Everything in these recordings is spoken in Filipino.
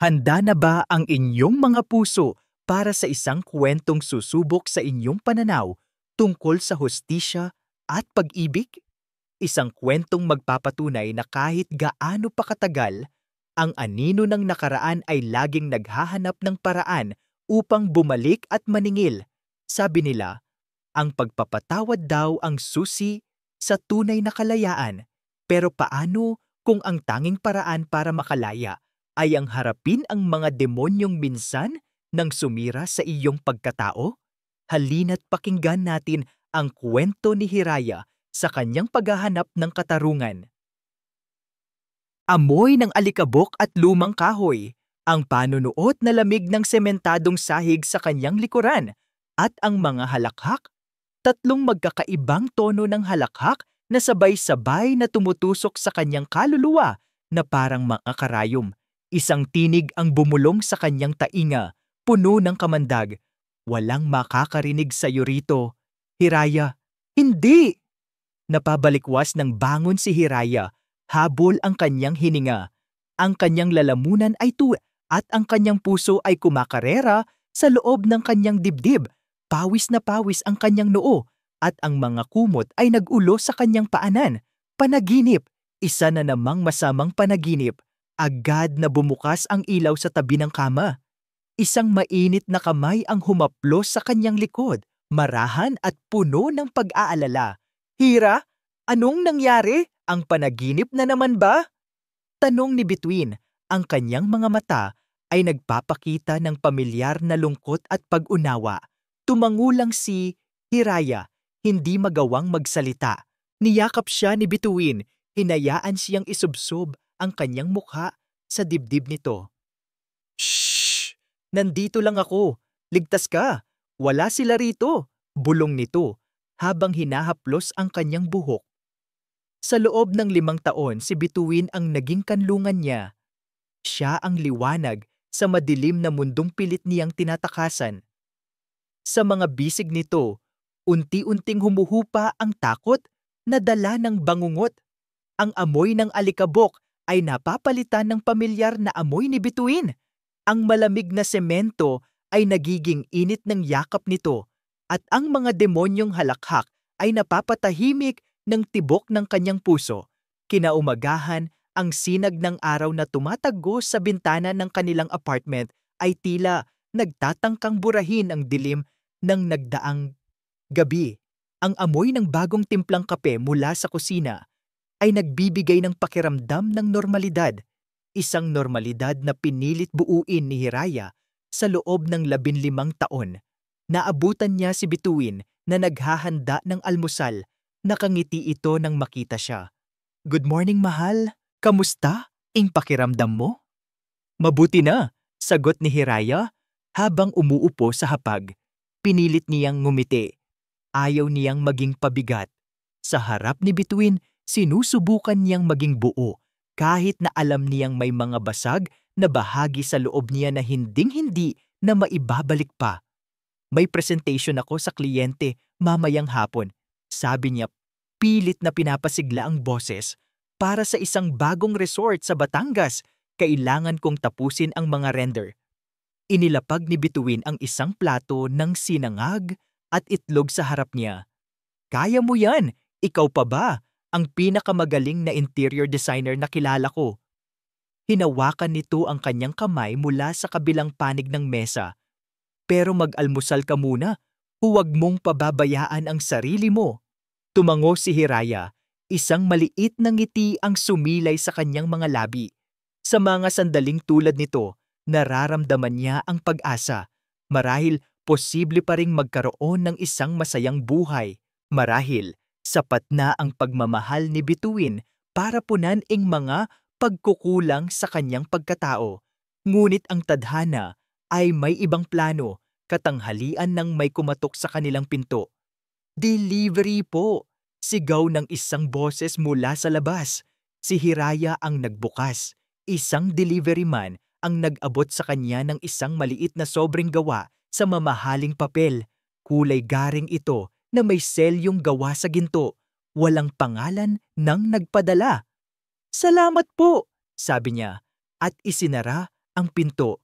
Handa na ba ang inyong mga puso para sa isang kwentong susubok sa inyong pananaw tungkol sa hustisya at pag-ibig? Isang kwentong magpapatunay na kahit gaano pa katagal, ang anino ng nakaraan ay laging naghahanap ng paraan upang bumalik at maningil. Sabi nila, ang pagpapatawad daw ang susi sa tunay na kalayaan. Pero paano kung ang tanging paraan para makalaya ay ang harapin ang mga demonyong minsan nang sumira sa iyong pagkatao? Halina't pakinggan natin ang kwento ni Hiraya sa kanyang paghahanap ng katarungan. Amoy ng alikabok at lumang kahoy, ang panunuot na lamig ng sementadong sahig sa kanyang likuran, at ang mga halakhak, tatlong magkakaibang tono ng halakhak na sabay-sabay na tumutusok sa kanyang kaluluwa na parang mga karayom. Isang tinig ang bumulong sa kanyang tainga, puno ng kamandag. Walang makakarinig sa iyo rito. Hiraya, hindi! Napabalikwas ng bangon si Hiraya, habol ang kanyang hininga. Ang kanyang lalamunan ay tuwa at ang kanyang puso ay kumakarera sa loob ng kanyang dibdib. Pawis na pawis ang kanyang noo at ang mga kumot ay nag-ulo sa kanyang paanan. Panaginip, isa na namang masamang panaginip. Agad na bumukas ang ilaw sa tabi ng kama. Isang mainit na kamay ang humaplos sa kanyang likod, marahan at puno ng pag-aalala. Hira, anong nangyari? Ang panaginip na naman ba? Tanong ni Bituin. Ang kanyang mga mata ay nagpapakita ng pamilyar na lungkot at pag-unawa. Tumangulang si Hiraya, hindi magawang magsalita. Niyakap siya ni Bituin, hinayaan siyang isubsob ang kanyang mukha sa dibdib nito. Shhh! Nandito lang ako. Ligtas ka. Wala sila rito. Bulong nito habang hinahaplos ang kanyang buhok. Sa loob ng 5 taon, si Bituin ang naging kanlungan niya. Siya ang liwanag sa madilim na mundong pilit niyang tinatakasan. Sa mga bisig nito, unti-unting humuhupa ang takot na dala ng bangungot. Ang amoy ng alikabok ay napapalitan ng pamilyar na amoy ni Bituin. Ang malamig na semento ay nagiging init ng yakap nito at ang mga demonyong halakhak ay napapatahimik ng tibok ng kanyang puso. Kinaumagahan, ang sinag ng araw na tumatagos sa bintana ng kanilang apartment ay tila nagtatangkang burahin ang dilim ng nagdaang gabi. Ang amoy ng bagong timplang kape mula sa kusina ay nagbibigay ng pakiramdam ng normalidad. Isang normalidad na pinilit buuin ni Hiraya sa loob ng 15 taon. Naabutan niya si Bituin na naghahanda ng almusal. Nakangiti ito nang makita siya. Good morning, mahal. Kamusta? Ing pakiramdam mo? Mabuti na, sagot ni Hiraya habang umuupo sa hapag. Pinilit niyang ngumiti. Ayaw niyang maging pabigat. Sa harap ni Bituin, sinusubukan niyang maging buo kahit na alam niyang may mga basag na bahagi sa loob niya na hinding-hindi na maibabalik pa. May presentation ako sa kliyente mamayang hapon. Sabi niya, pilit na pinapasigla ang boses. Para sa isang bagong resort sa Batangas, kailangan kong tapusin ang mga render. Inilapag ni Bituin ang isang plato ng sinangag at itlog sa harap niya. Kaya mo yan! Ikaw pa ba? Ang pinakamagaling na interior designer na kilala ko. Hinawakan nito ang kanyang kamay mula sa kabilang panig ng mesa. Pero mag-almusal ka muna. Huwag mong pababayaan ang sarili mo. Tumango si Hiraya. Isang maliit na ngiti ang sumilay sa kanyang mga labi. Sa mga sandaling tulad nito, nararamdaman niya ang pag-asa. Marahil posible pa ring magkaroon ng isang masayang buhay. Marahil sapat na ang pagmamahal ni Bituin para punan ang mga pagkukulang sa kanyang pagkatao. Ngunit ang tadhana ay may ibang plano. Katanghalian nang may kumatok sa kanilang pinto. Delivery po! Sigaw ng isang boses mula sa labas. Si Hiraya ang nagbukas. Isang delivery man ang nag-abot sa kanya ng isang maliit na sobrang gawa sa mamahaling papel. Kulay garing ito na may selyong gawa sa ginto. Walang pangalan ng nagpadala. Salamat po! Sabi niya at isinara ang pinto.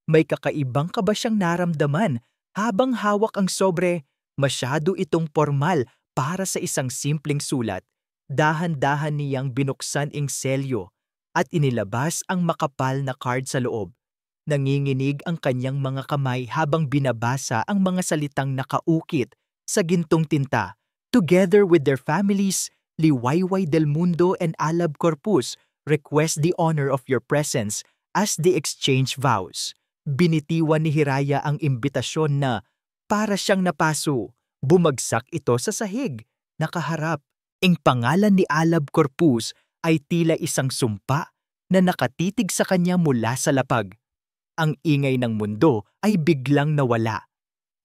May kakaibang ka ba siyang naramdaman habang hawak ang sobre? Masyado itong formal para sa isang simpleng sulat. Dahan-dahan niyang binuksan ang selyo at inilabas ang makapal na card sa loob. Nanginginig ang kanyang mga kamay habang binabasa ang mga salitang nakaukit sa gintong tinta. Together with their families, Liwayway del Mundo and Alab Corpus request the honor of your presence as they exchange vows. Binitiwan ni Hiraya ang imbitasyon na para siyang napaso. Bumagsak ito sa sahig. Nakaharap. Ang pangalan ni Alab Corpus ay tila isang sumpa na nakatitig sa kanya mula sa lapag. Ang ingay ng mundo ay biglang nawala.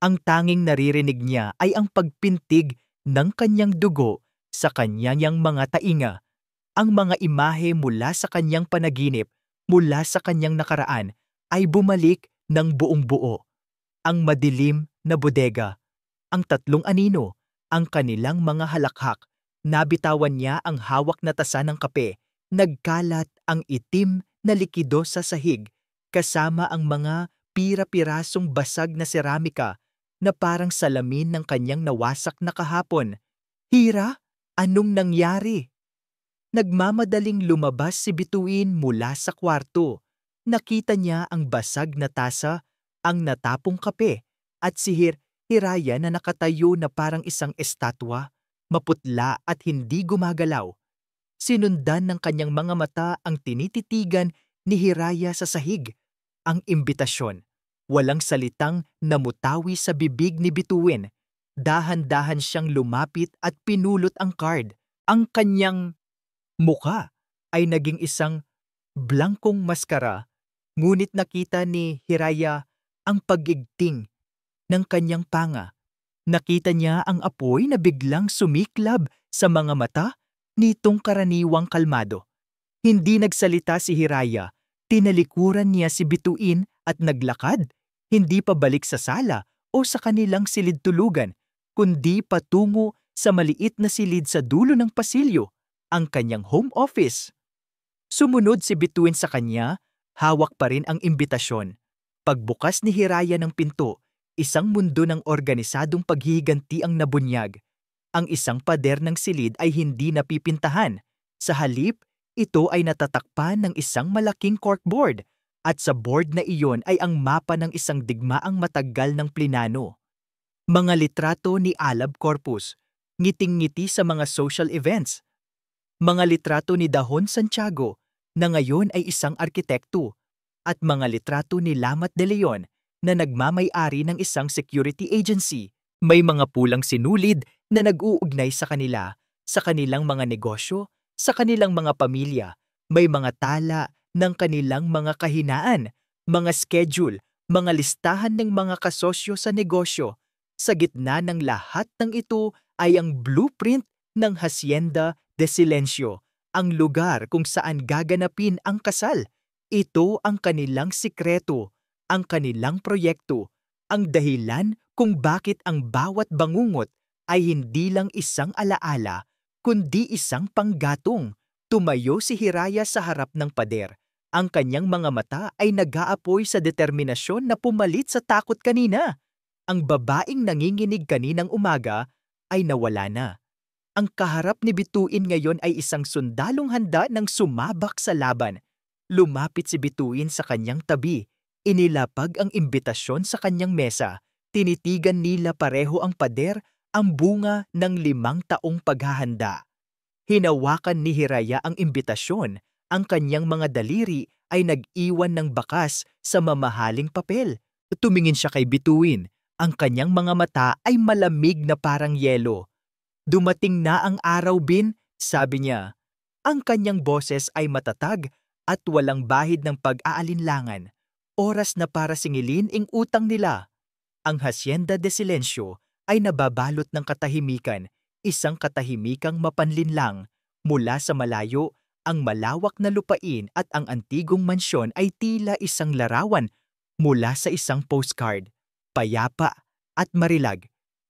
Ang tanging naririnig niya ay ang pagpintig ng kanyang dugo sa kanyang mga tainga. Ang mga imahe mula sa kanyang panaginip, mula sa kanyang nakaraan, ay bumalik ng buong buo. Ang madilim na bodega, ang tatlong anino, ang kanilang mga halakhak. Nabitawan niya ang hawak na tasa ng kape. Nagkalat ang itim na likido sa sahig, kasama ang mga pira-pirasong basag na seramika na parang salamin ng kanyang nawasak na kahapon. Hira, anong nangyari? Nagmamadaling lumabas si Bituin mula sa kwarto. Nakita niya ang basag na tasa, ang natapong kape, at si Hiraya na nakatayo na parang isang estatwa, maputla at hindi gumagalaw. Sinundan ng kanyang mga mata ang tinititigan ni Hiraya sa sahig. Ang imbitasyon. Walang salitang namutawi sa bibig ni Bituin. Dahan-dahan siyang lumapit at pinulot ang card. Ang kanyang mukha ay naging isang blankong maskara, ngunit nakita ni Hiraya ang pagigting ng kanyang panga. Nakita niya ang apoy na biglang sumiklab sa mga mata nitong karaniwang kalmado. Hindi nagsalita si Hiraya. Tinalikuran niya si Bituin at naglakad, hindi pa balik sa sala o sa kanilang silid-tulugan, kundi patungo sa maliit na silid sa dulo ng pasilyo, ang kanyang home office. Sumunod si Bituin sa kanya, hawak pa rin ang imbitasyon. Pagbukas ni Hiraya ng pinto, isang mundo ng organisadong paghihiganti ang nabunyag. Ang isang pader ng silid ay hindi napipintahan. Sa halip, ito ay natatakpan ng isang malaking corkboard at sa board na iyon ay ang mapa ng isang digmaang matagal ng plinano. Mga litrato ni Alab Corpus, ngiting-ngiti sa mga social events. Mga litrato ni Dahon Santiago na ngayon ay isang arkitekto at mga litrato ni Lamat de Leon na nagmamay-ari ng isang security agency. May mga pulang sinulid na nag-uugnay sa kanila, sa kanilang mga negosyo, sa kanilang mga pamilya. May mga tala ng kanilang mga kahinaan, mga schedule, mga listahan ng mga kasosyo sa negosyo. Sa gitna ng lahat ng ito ay ang blueprint ng Hacienda de Silencio, ang lugar kung saan gaganapin ang kasal. Ito ang kanilang sikreto, ang kanilang proyekto, ang dahilan kung bakit ang bawat bangungot ay hindi lang isang alaala, kundi isang panggatong. Tumayo si Hiraya sa harap ng pader. Ang kanyang mga mata ay nag-aapoy sa determinasyon na pumalit sa takot kanina. Ang babaeng nanginginig kaninang umaga ay nawala na. Ang kaharap ni Bituin ngayon ay isang sundalong handa ng sumabak sa laban. Lumapit si Bituin sa kanyang tabi. Inilapag ang imbitasyon sa kanyang mesa. Tinitigan nila pareho ang pader, ang bunga ng 5 taong paghahanda. Hinawakan ni Hiraya ang imbitasyon. Ang kanyang mga daliri ay nag-iwan ng bakas sa mamahaling papel. Tumingin siya kay Bituin. Ang kanyang mga mata ay malamig na parang yelo. Dumating na ang araw, Bin, sabi niya. Ang kanyang boses ay matatag at walang bahid ng pag-aalinlangan. Oras na para singilin ang utang nila. Ang Hacienda de Silencio ay nababalot ng katahimikan, isang katahimikang mapanlinlang. Mula sa malayo, ang malawak na lupain at ang antigong mansyon ay tila isang larawan mula sa isang postcard. Payapa at marilag.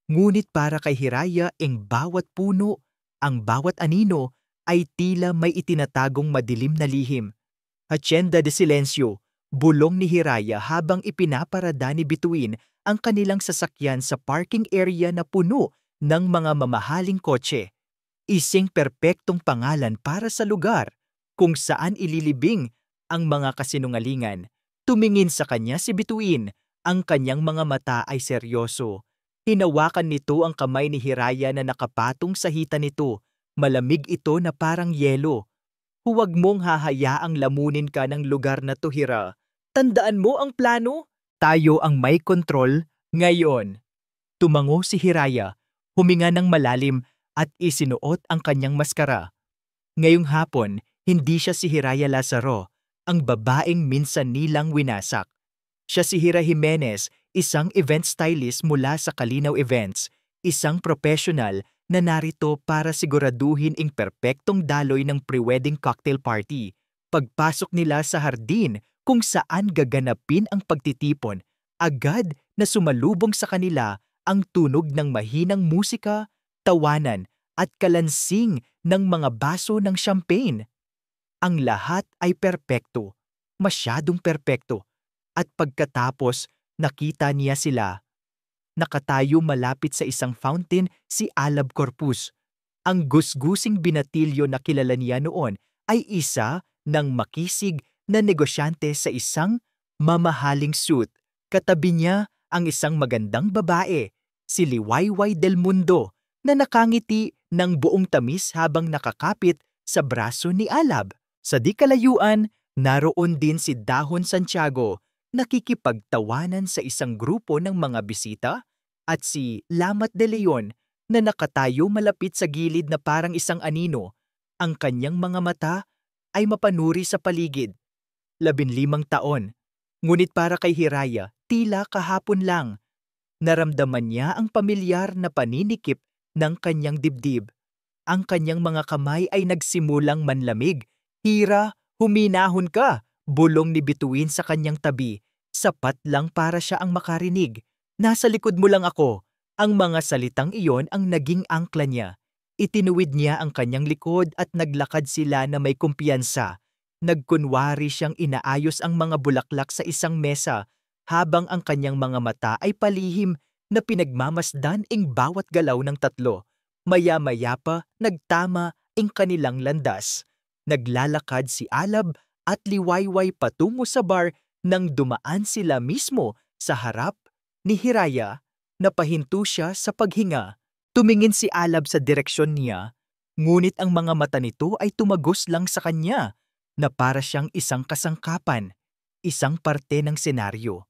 Ngunit para kay Hiraya, ang bawat puno, ang bawat anino ay tila may itinatagong madilim na lihim. Hacienda de Silencio, Bulong ni Hiraya habang ipinaparada ni Bituin ang kanilang sasakyan sa parking area na puno ng mga mamahaling kotse. Ising perpektong pangalan para sa lugar kung saan ililibing ang mga kasinungalingan. Tumingin sa kanya si Bituin, ang kanyang mga mata ay seryoso. Hinawakan nito ang kamay ni Hiraya na nakapatong sa hita nito. Malamig ito na parang yelo. Huwag mong hahayaang lamunin ka ng lugar na to, Hira. Tandaan mo ang plano? Tayo ang may kontrol ngayon. Tumango si Hiraya, huminga ng malalim at isinuot ang kanyang maskara. Ngayong hapon, hindi siya si Hiraya Lazaro, ang babaeng minsan nilang winasak. Siya si Hira Jimenez, isang event stylist mula sa Kalinaw Events, isang professional na narito para siguraduhin ang perpektong daloy ng pre-wedding cocktail party. Pagpasok nila sa hardin kung saan gaganapin ang pagtitipon, agad na sumalubong sa kanila ang tunog ng mahinang musika, tawanan at kalansing ng mga baso ng champagne. Ang lahat ay perpekto, masyadong perpekto. At pagkatapos, nakita niya sila. Nakatayo malapit sa isang fountain si Alab Corpus. Ang gusgusing binatilyo na kilala niya noon ay isa ng makisig na negosyante sa isang mamahaling suit. Katabi niya ang isang magandang babae, si Liwayway del Mundo, na nakangiti ng buong tamis habang nakakapit sa braso ni Alab. Sa di kalayuan, naroon din si Dahon Santiago, nakikipagtawanan sa isang grupo ng mga bisita, at si Lamat de Leon na nakatayo malapit sa gilid na parang isang anino. Ang kanyang mga mata ay mapanuri sa paligid. 15 taon. Ngunit para kay Hiraya, tila kahapon lang. Naramdaman niya ang pamilyar na paninikip ng kanyang dibdib. Ang kanyang mga kamay ay nagsimulang manlamig. Hira, huminahon ka! Bulong ni Bituin sa kanyang tabi. Sapat lang para siya ang makarinig. Nasa likod mo lang ako. Ang mga salitang iyon ang naging angkla niya. Itinuwid niya ang kanyang likod at naglakad sila na may kumpiyansa. Nagkunwari siyang inaayos ang mga bulaklak sa isang mesa habang ang kanyang mga mata ay palihim na pinagmamasdan ang bawat galaw ng tatlo. Maya-maya pa nagtama ang kanilang landas. Naglalakad si Alab at Liwayway patungo sa bar nang dumaan sila mismo sa harap ni Hiraya. Napahinto siya sa paghinga. Tumingin si Alab sa direksyon niya, ngunit ang mga mata nito ay tumagos lang sa kanya na para siyang isang kasangkapan, isang parte ng senaryo.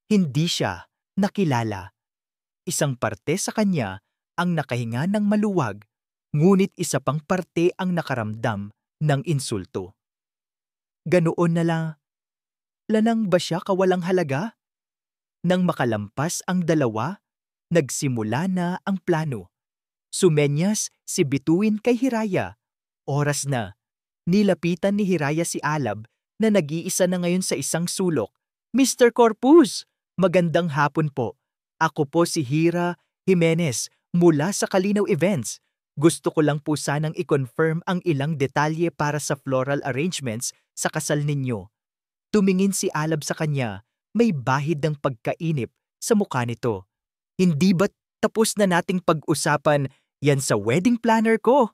Hindi siya nakilala. Isang parte sa kanya ang nakahinga ng maluwag, ngunit isa pang parte ang nakaramdam ng insulto. Ganoon na lanang ba siya kawalang halaga? Nang makalampas ang dalawa, nagsimula na ang plano. Sumenyas si Bituin kay Hiraya. Oras na. Nilapitan ni Hiraya si Alab na nag-iisa na ngayon sa isang sulok. Mr. Corpus, magandang hapon po. Ako po si Hira Jimenez mula sa Kalinaw Events. Gusto ko lang po sanang i-confirm ang ilang detalye para sa floral arrangements sa kasal ninyo. Tumingin si Alab sa kanya, may bahid ng pagkainip sa mukha nito. Hindi ba't tapos na nating pag-usapan yan sa wedding planner ko?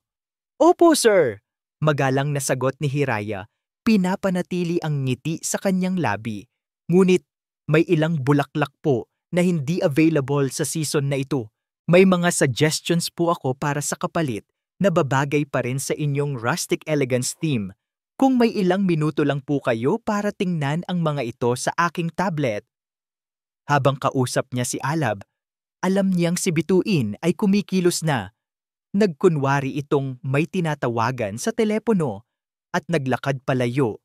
Opo, sir! Magalang na sagot ni Hiraya, pinapanatili ang ngiti sa kanyang labi. Ngunit may ilang bulaklak po na hindi available sa season na ito. May mga suggestions po ako para sa kapalit na babagay pa rin sa inyong rustic elegance theme. Kung may ilang minuto lang po kayo para tingnan ang mga ito sa aking tablet. Habang kausap niya si Alab, alam niyang si Bituin ay kumikilos na. Nagkunwari itong may tinatawagan sa telepono at naglakad palayo,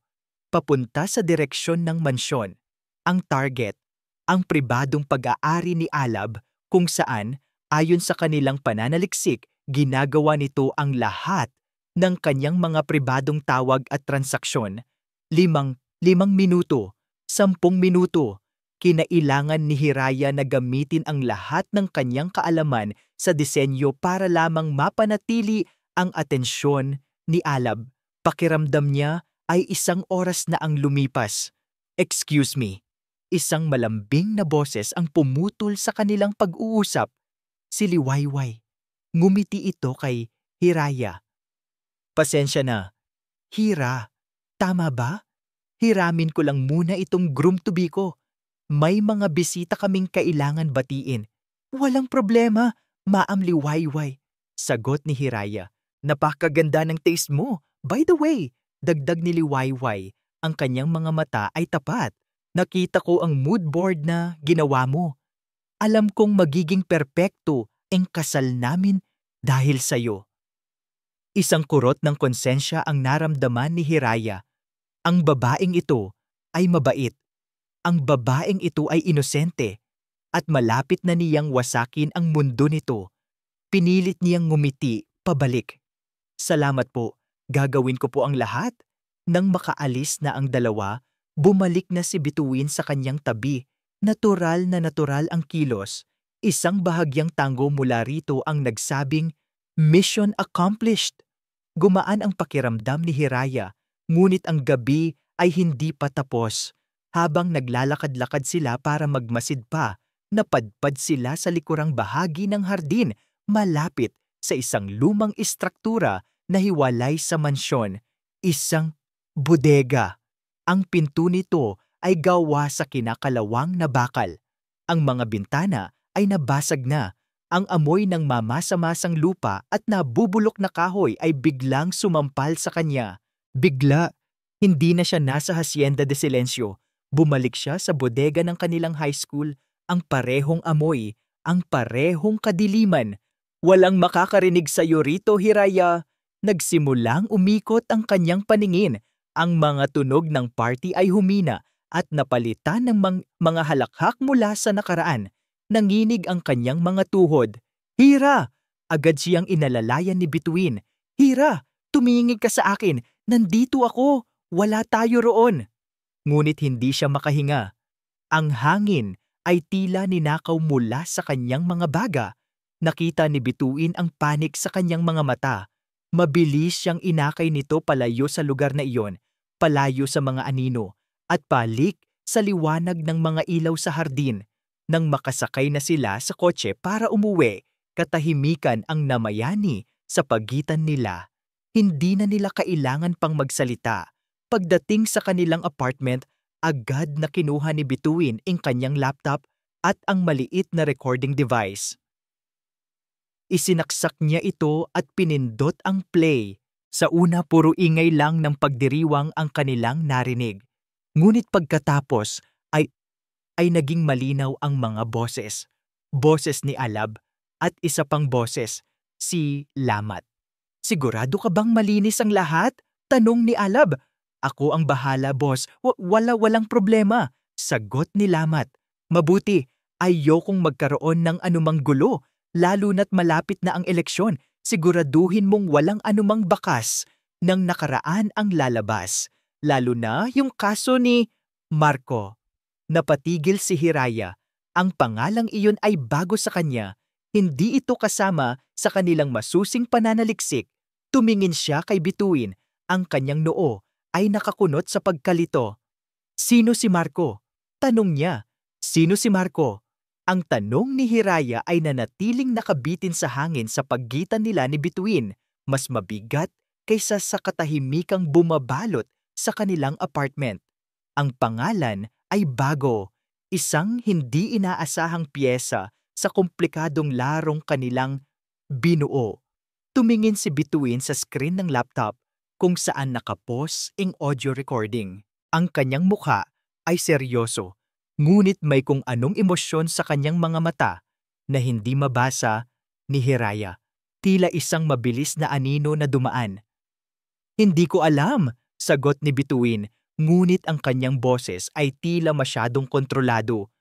papunta sa direksyon ng mansyon. Ang target, ang pribadong pag-aari ni Alab kung saan, ayon sa kanilang pananaliksik, ginagawa nito ang lahat ng kanyang mga pribadong tawag at transaksyon. 5 minuto, 10 minuto. Kinailangan ni Hiraya na gamitin ang lahat ng kanyang kaalaman sa disenyo para lamang mapanatili ang atensyon ni Alab. Pakiramdam niya ay 1 oras na ang lumipas. Excuse me. Isang malambing na boses ang pumutol sa kanilang pag-uusap. Si Liwayway. Ngumiti ito kay Hiraya. Pasensya na. Hira, tama ba? Hiramin ko lang muna itong groom-to-be ko. May mga bisita kaming kailangan batiin. Walang problema, Maam Liwayway. Sagot ni Hiraya. Napakaganda ng taste mo. By the way, dagdag ni Liwayway, ang kanyang mga mata ay tapat. Nakita ko ang mood board na ginawa mo. Alam kong magiging perpekto ang kasal namin dahil sa'yo. Isang kurot ng konsensya ang naramdaman ni Hiraya. Ang babaeng ito ay mabait. Ang babaeng ito ay inosente at malapit na niyang wasakin ang mundo nito. Pinilit niyang ngumiti pabalik. Salamat po, gagawin ko po ang lahat. Nang makaalis na ang dalawa, bumalik na si Bituin sa kanyang tabi. Natural na natural ang kilos. Isang bahagyang tango mula rito ang nagsabing, "Mission accomplished." Gumaan ang pakiramdam ni Hiraya, ngunit ang gabi ay hindi pa tapos. Habang naglalakad-lakad sila para magmasid pa, napadpad sila sa likurang bahagi ng hardin, malapit sa isang lumang istruktura na hiwalay sa mansyon. Isang bodega. Ang pinto nito ay gawa sa kinakalawang na bakal. Ang mga bintana ay nabasag na. Ang amoy ng mamasa-masang lupa at nabubulok na kahoy ay biglang sumampal sa kanya. Bigla, hindi na siya nasa Hacienda de Silencio. Bumalik siya sa bodega ng kanilang high school, ang parehong amoy, ang parehong kadiliman. Walang makakarinig sa iyo rito, Hiraya. Nagsimulang umikot ang kanyang paningin. Ang mga tunog ng party ay humina at napalitan ng mga halakhak mula sa nakaraan. Nanginig ang kanyang mga tuhod. Hira! Agad siyang inalalayan ni Bituin. Hira! Tumingin ka sa akin. Nandito ako. Wala tayo roon. Ngunit hindi siya makahinga. Ang hangin ay tila ninakaw mula sa kanyang mga baga. Nakita ni Bituin ang panik sa kanyang mga mata. Mabilis siyang inakay nito palayo sa lugar na iyon, palayo sa mga anino, at balik sa liwanag ng mga ilaw sa hardin. Nang makasakay na sila sa kotse para umuwi, katahimikan ang namayani sa pagitan nila. Hindi na nila kailangan pang magsalita. Pagdating sa kanilang apartment, agad na kinuha ni Bituin ang kanyang laptop at ang maliit na recording device. Isinaksak niya ito at pinindot ang play. Sa una puro ingay lang ng pagdiriwang ang kanilang narinig. Ngunit pagkatapos ay naging malinaw ang mga boses. Boses ni Alab at isa pang boses, si Lamat. Sigurado ka bang malinis ang lahat? Tanong ni Alab. Ako ang bahala, boss. Walang problema. Sagot ni Lamat. Mabuti, ayokong magkaroon ng anumang gulo, lalo na't malapit na ang eleksyon. Siguraduhin mong walang anumang bakas ng nakaraan ang lalabas. Lalo na yung kaso ni Marco. Napatigil si Hiraya. Ang pangalang iyon ay bago sa kanya. Hindi ito kasama sa kanilang masusing pananaliksik. Tumingin siya kay Bituin. Ang kanyang noo ay nakakunot sa pagkalito. Sino si Marco? Tanong niya. Sino si Marco? Ang tanong ni Hiraya ay nanatiling nakabitin sa hangin sa pagitan nila ni Bituin, mas mabigat kaysa sa katahimikang bumabalot sa kanilang apartment. Ang pangalan ay bago, isang hindi inaasahang piyesa sa komplikadong larong kanilang binuo. Tumingin si Bituin sa screen ng laptop kung saan nakapos ang audio recording. Ang kanyang mukha ay seryoso, ngunit may kung anong emosyon sa kanyang mga mata na hindi mabasa ni Hiraya. Tila isang mabilis na anino na dumaan. Hindi ko alam, sagot ni Bituin, ngunit ang kanyang boses ay tila masyadong kontrolado.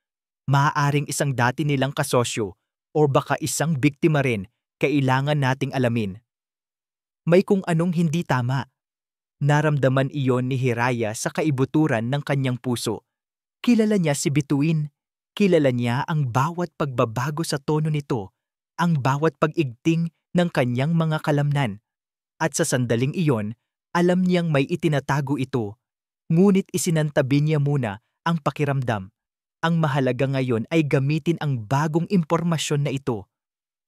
Maaaring isang dati nilang kasosyo o baka isang biktima rin, kailangan nating alamin. May kung anong hindi tama. Naramdaman iyon ni Hiraya sa kaibuturan ng kanyang puso. Kilala niya si Bituin. Kilala niya ang bawat pagbabago sa tono nito, ang bawat pag-igting ng kanyang mga kalamnan. At sa sandaling iyon, alam niyang may itinatago ito. Ngunit isinantabi niya muna ang pakiramdam. Ang mahalaga ngayon ay gamitin ang bagong impormasyon na ito.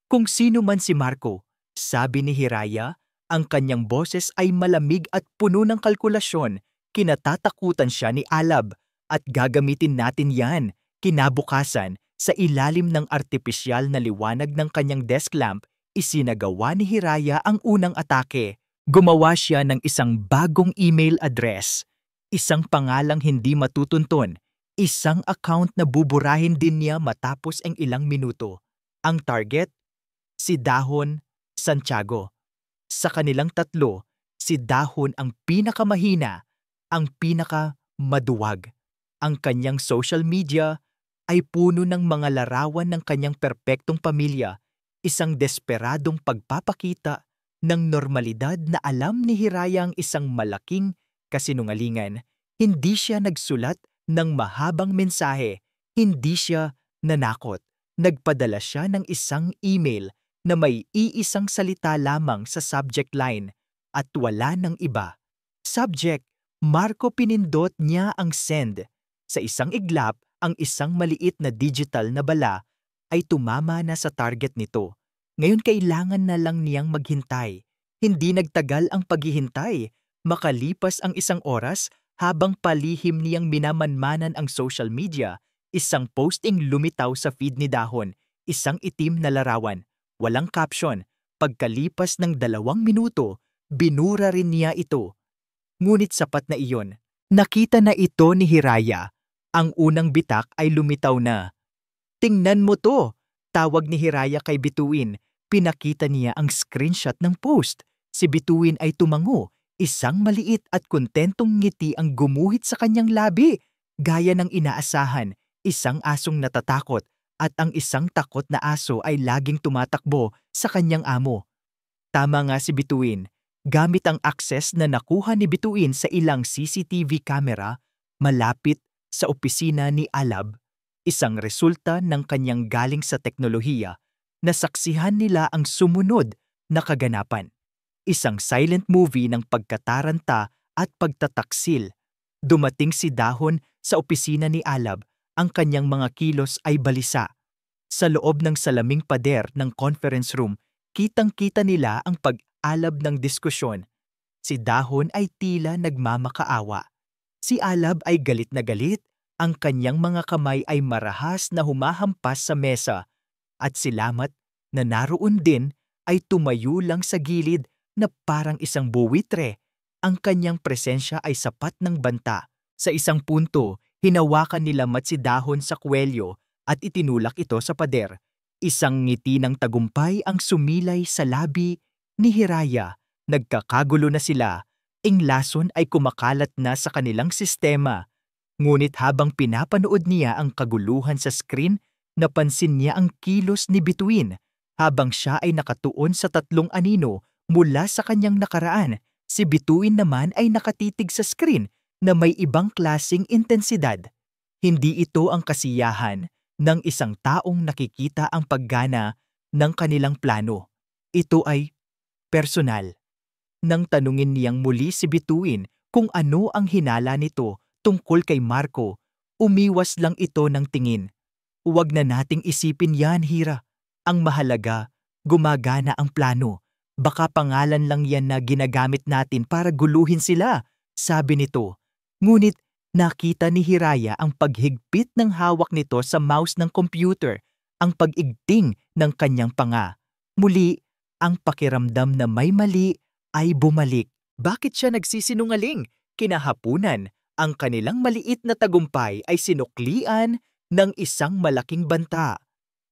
Kung sino man si Marco, sabi ni Hiraya, ang kanyang boses ay malamig at puno ng kalkulasyon. Kinatatakutan siya ni Alab at gagamitin natin yan. Kinabukasan, sa ilalim ng artipisyal na liwanag ng kanyang desk lamp, isinagawa ni Hiraya ang unang atake. Gumawa siya ng isang bagong email address, isang pangalang hindi matutunton, isang account na buburahin din niya matapos ang ilang minuto. Ang target? Si Dahon Santiago. Sa kanilang tatlo, si Dahon ang pinakamahina, ang pinakamaduwag. Ang kanyang social media ay puno ng mga larawan ng kanyang perpektong pamilya, isang desperadong pagpapakita ng normalidad na alam ni Hiraya ang isang malaking kasinungalingan. Hindi siya nagsulat ng mahabang mensahe, hindi siya nanakot. Nagpadala siya ng isang email na may iisang salita lamang sa subject line at wala ng iba. Subject, Marco, pinindot niya ang send. Sa isang iglap, ang isang maliit na digital na bala ay tumama na sa target nito. Ngayon kailangan na lang niyang maghintay. Hindi nagtagal ang paghihintay. Makalipas ang isang oras, habang palihim niyang minamanmanan ang social media, isang posting lumitaw sa feed ni Dahon, isang itim na larawan. Walang caption. Pagkalipas ng 2 minuto, binura rin niya ito. Ngunit sapat na iyon. Nakita na ito ni Hiraya. Ang unang bitak ay lumitaw na. "Tingnan mo to!" Tawag ni Hiraya kay Bituin. Pinakita niya ang screenshot ng post. Si Bituin ay tumango. Isang maliit at kontentong ngiti ang gumuhit sa kanyang labi. Gaya ng inaasahan, isang asong natatakot. At ang isang takot na aso ay laging tumatakbo sa kanyang amo. Tama nga si Bituin. Gamit ang access na nakuha ni Bituin sa ilang CCTV camera, malapit sa opisina ni Alab, isang resulta ng kanyang galing sa teknolohiya, nasaksihan nila ang sumunod na kaganapan. Isang silent movie ng pagkataranta at pagtataksil. Dumating si Dahon sa opisina ni Alab. Ang kanyang mga kilos ay balisa. Sa loob ng salaming pader ng conference room, kitang-kita nila ang pag-alab ng diskusyon. Si Dahon ay tila nagmamakaawa. Si Alab ay galit na galit. Ang kanyang mga kamay ay marahas na humahampas sa mesa. At si Lamat, na naroon din, ay tumayo lang sa gilid na parang isang buwitre. Ang kanyang presensya ay sapat ng banta. Sa isang punto, hinawakan ni Lamat si Dahon sa kwelyo at itinulak ito sa pader. Isang ngiti ng tagumpay ang sumilay sa labi ni Hiraya. Nagkakagulo na sila. Ang lason ay kumakalat na sa kanilang sistema. Ngunit habang pinapanood niya ang kaguluhan sa screen, napansin niya ang kilos ni Bituin. Habang siya ay nakatuon sa 3 anino mula sa kanyang nakaraan, si Bituin naman ay nakatitig sa screen na may ibang klasing intensidad. Hindi ito ang kasiyahan ng isang taong nakikita ang paggana ng kanilang plano. Ito ay personal. Nang tanungin niyang muli si Bituin kung ano ang hinala nito tungkol kay Marco, umiwas lang ito ng tingin. "Huwag na nating isipin yan, Hira. Ang mahalaga, gumagana ang plano. Baka pangalan lang yan na ginagamit natin para guluhin sila," sabi nito. Ngunit nakita ni Hiraya ang paghigpit ng hawak nito sa mouse ng computer, ang pag-igting ng kanyang panga. Muli, ang pakiramdam na may mali ay bumalik. Bakit siya nagsisinungaling? Kinahapunan, ang kanilang maliit na tagumpay ay sinuklian ng isang malaking banta.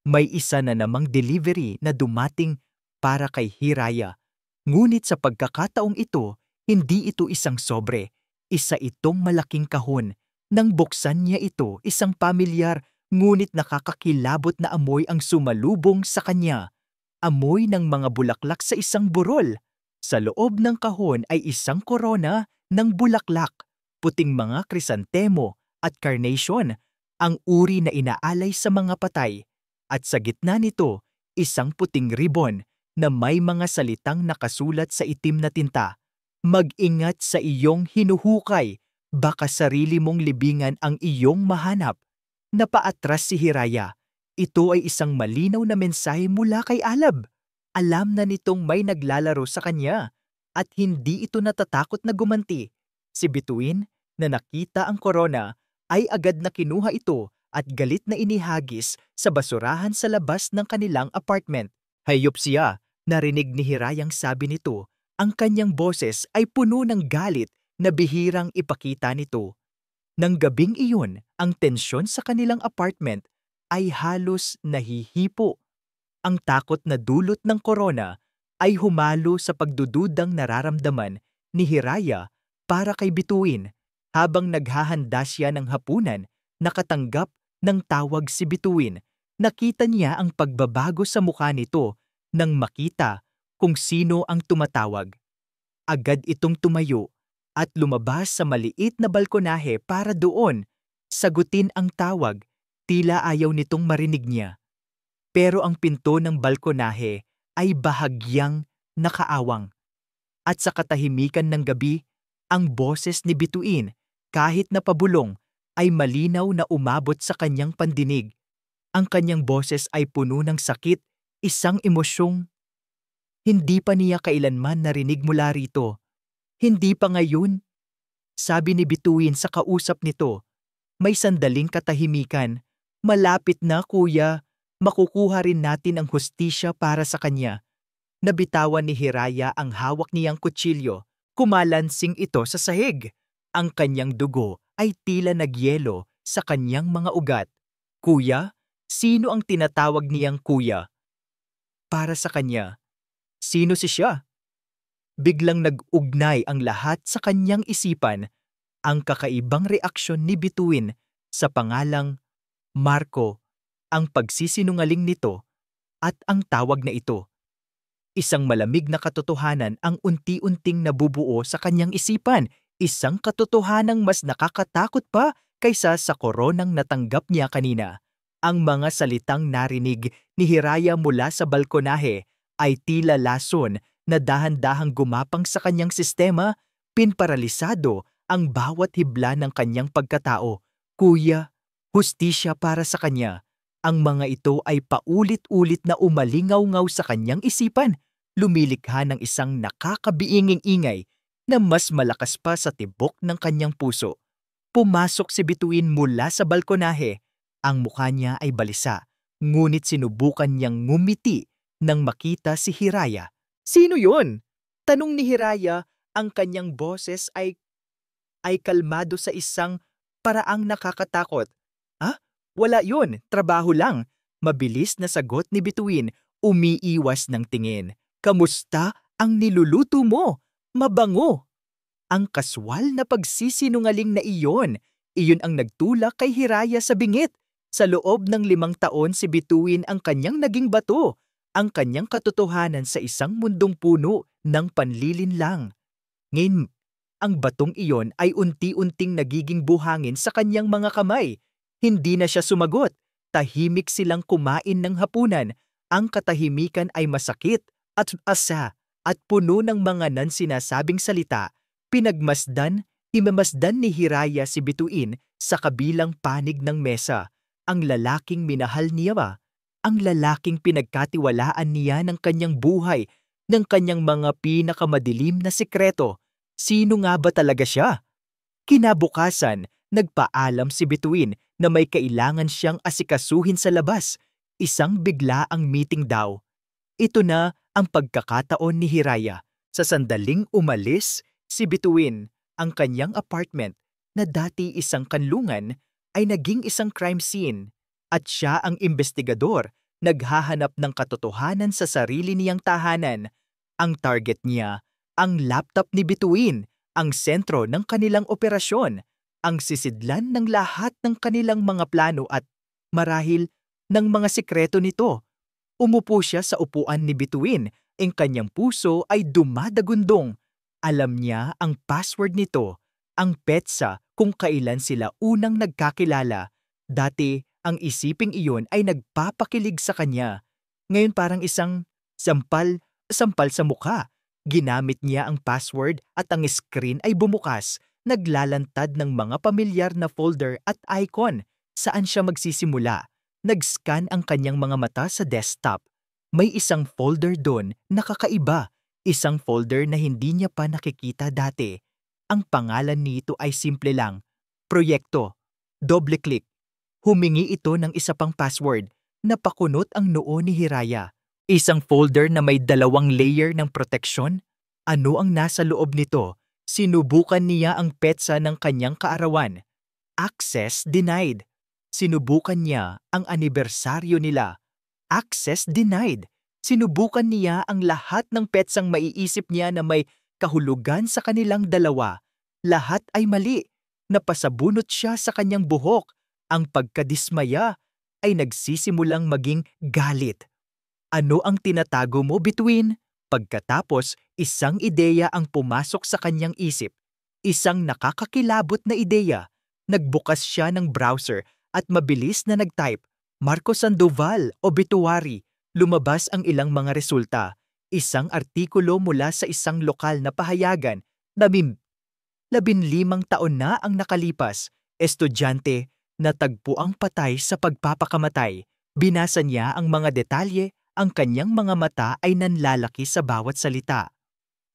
May isa na namang delivery na dumating para kay Hiraya. Ngunit sa pagkakataong ito, hindi ito isang sobre. Isa itong malaking kahon. Nang buksan niya ito, isang pamilyar ngunit nakakakilabot na amoy ang sumalubong sa kanya. Amoy ng mga bulaklak sa isang burol. Sa loob ng kahon ay isang korona ng bulaklak, puting mga krisantemo at carnation, ang uri na inaalay sa mga patay. At sa gitna nito, isang puting ribon na may mga salitang nakasulat sa itim na tinta. "Mag-ingat sa iyong hinuhukay, Baka sarili mong libingan ang iyong mahanap. Napaatras si Hiraya. Ito ay isang malinaw na mensahe mula kay Alab. Alam na nitong may naglalaro sa kanya at hindi ito natatakot na gumanti. Si Bituin, na nakita ang korona, ay agad na kinuha ito at galit na inihagis sa basurahan sa labas ng kanilang apartment. Hayop siya, narinig ni Hirayang sabi nito. Ang kanyang boses ay puno ng galit na bihirang ipakita nito. Nang gabing iyon, ang tensyon sa kanilang apartment ay halos nahihipo. Ang takot na dulot ng korona ay humalo sa pagdududang nararamdaman ni Hiraya para kay Bituin. Habang naghahanda siya ng hapunan, nakatanggap ng tawag si Bituin. Nakita niya ang pagbabago sa mukha nito nang makita kung sino ang tumatawag. Agad itong tumayo at lumabas sa maliit na balkonahe para doon sagutin ang tawag. Tila ayaw nitong marinig niya. Pero ang pinto ng balkonahe ay bahagyang nakaawang. At sa katahimikan ng gabi, ang boses ni Bituin, kahit na pabulong, ay malinaw na umabot sa kanyang pandinig. Ang kanyang boses ay puno ng sakit, isang emosyong hindi pa niya kailanman narinig mula rito. Hindi pa ngayon, sabi ni Bituin sa kausap nito. May sandaling katahimikan. Malapit na, kuya. Makukuha rin natin ang hustisya para sa kanya. Nabitawan ni Hiraya ang hawak niyang kutsilyo. Kumalansing ito sa sahig. Ang kanyang dugo ay tila nagyelo sa kanyang mga ugat. Kuya? Sino ang tinatawag niyang kuya? Para sa kanya, sino si siya? Biglang nag-ugnay ang lahat sa kanyang isipan. Ang kakaibang reaksyon ni Bituin sa pangalang Marco, ang pagsisinungaling nito at ang tawag na ito. Isang malamig na katotohanan ang unti-unting nabubuo sa kanyang isipan, isang katotohanang mas nakakatakot pa kaysa sa koronang natanggap niya kanina. Ang mga salitang narinig ni Hiraya mula sa balkonahe ay tila lason na dahan-dahang gumapang sa kanyang sistema, pinparalisado ang bawat hibla ng kanyang pagkatao. Kuya, hustisya para sa kanya. Ang mga ito ay paulit-ulit na umalingaw-ngaw sa kanyang isipan, lumilikha ng isang nakakabiinging ingay na mas malakas pa sa tibok ng kanyang puso. Pumasok si Bituin mula sa balkonahe. Ang mukha niya ay balisa, ngunit sinubukan niyang ngumiti nang makita si Hiraya. Sino yon? Tanong ni Hiraya, ang kanyang boses ay kalmado sa isang paraang nakakatakot. Ha? Wala yun, trabaho lang. Mabilis na sagot ni Bituin, umiiwas ng tingin. Kamusta ang niluluto mo? Mabango. Ang kaswal na pagsisinungaling na iyon ang nagtulak kay Hiraya sa bingit. Sa loob ng 5 taon si Bituin ang kanyang naging bato, ang kanyang katotohanan sa isang mundong puno ng panlilinlang. Ngayon, ang batong iyon ay unti-unting nagiging buhangin sa kanyang mga kamay. Hindi na siya sumagot. Tahimik silang kumain ng hapunan. Ang katahimikan ay masakit at asa at puno ng mga nansinasabing salita. Himamasdan ni Hiraya si Bituin sa kabilang panig ng mesa. Ang lalaking minahal niya ba? Ang lalaking pinagkatiwalaan niya ng kanyang buhay, ng kanyang mga pinakamadilim na sikreto. Sino nga ba talaga siya? Kinabukasan, nagpaalam si Bituin na may kailangan siyang asikasuhin sa labas. Isang biglaang meeting daw. Ito na ang pagkakataon ni Hiraya. Sa sandaling umalis, si Bituin, ang kanyang apartment na dati isang kanlungan, ay naging isang crime scene. At siya ang investigador, naghahanap ng katotohanan sa sarili niyang tahanan. Ang target niya, ang laptop ni Bituin, ang sentro ng kanilang operasyon, ang sisidlan ng lahat ng kanilang mga plano at, marahil, ng mga sikreto nito. Umupo siya sa upuan ni Bituin, ang kanyang puso ay dumadagundong. Alam niya ang password nito, ang petsa kung kailan sila unang nagkakilala. Dati, ang isiping iyon ay nagpapakilig sa kanya. Ngayon parang isang sampal sa mukha. Ginamit niya ang password at ang screen ay bumukas. naglalantad ng mga pamilyar na folder at icon. Saan siya magsisimula? Nag-scan ang kanyang mga mata sa desktop. May isang folder doon na kakaiba. Isang folder na hindi niya pa nakikita dati. Ang pangalan nito ay simple lang, Proyekto. Doble-click. Humingi ito ng isa pang password. Napakunot ang noo ni Hiraya. Isang folder na may 2 layer ng proteksyon. Ano ang nasa loob nito? Sinubukan niya ang petsa ng kanyang kaarawan. Access denied. Sinubukan niya ang anibersaryo nila. Access denied. Sinubukan niya ang lahat ng petsang maiisip niya na may kahulugan sa kanilang dalawa. Lahat ay mali. Napasabunot siya sa kanyang buhok. Ang pagkadismaya ay nagsisimulang maging galit. Ano ang tinatago mo, Bituin? Pagkatapos, isang ideya ang pumasok sa kanyang isip. Isang nakakakilabot na ideya. Nagbukas siya ng browser at mabilis na nag-type, Marco Sandoval, obituary. Lumabas ang ilang mga resulta. Isang artikulo mula sa isang lokal na pahayagan. 15 taon na ang nakalipas. Estudyante, natagpo ang patay sa pagpapakamatay. Binasa niya ang mga detalye. Ang kanyang mga mata ay nanlalaki sa bawat salita.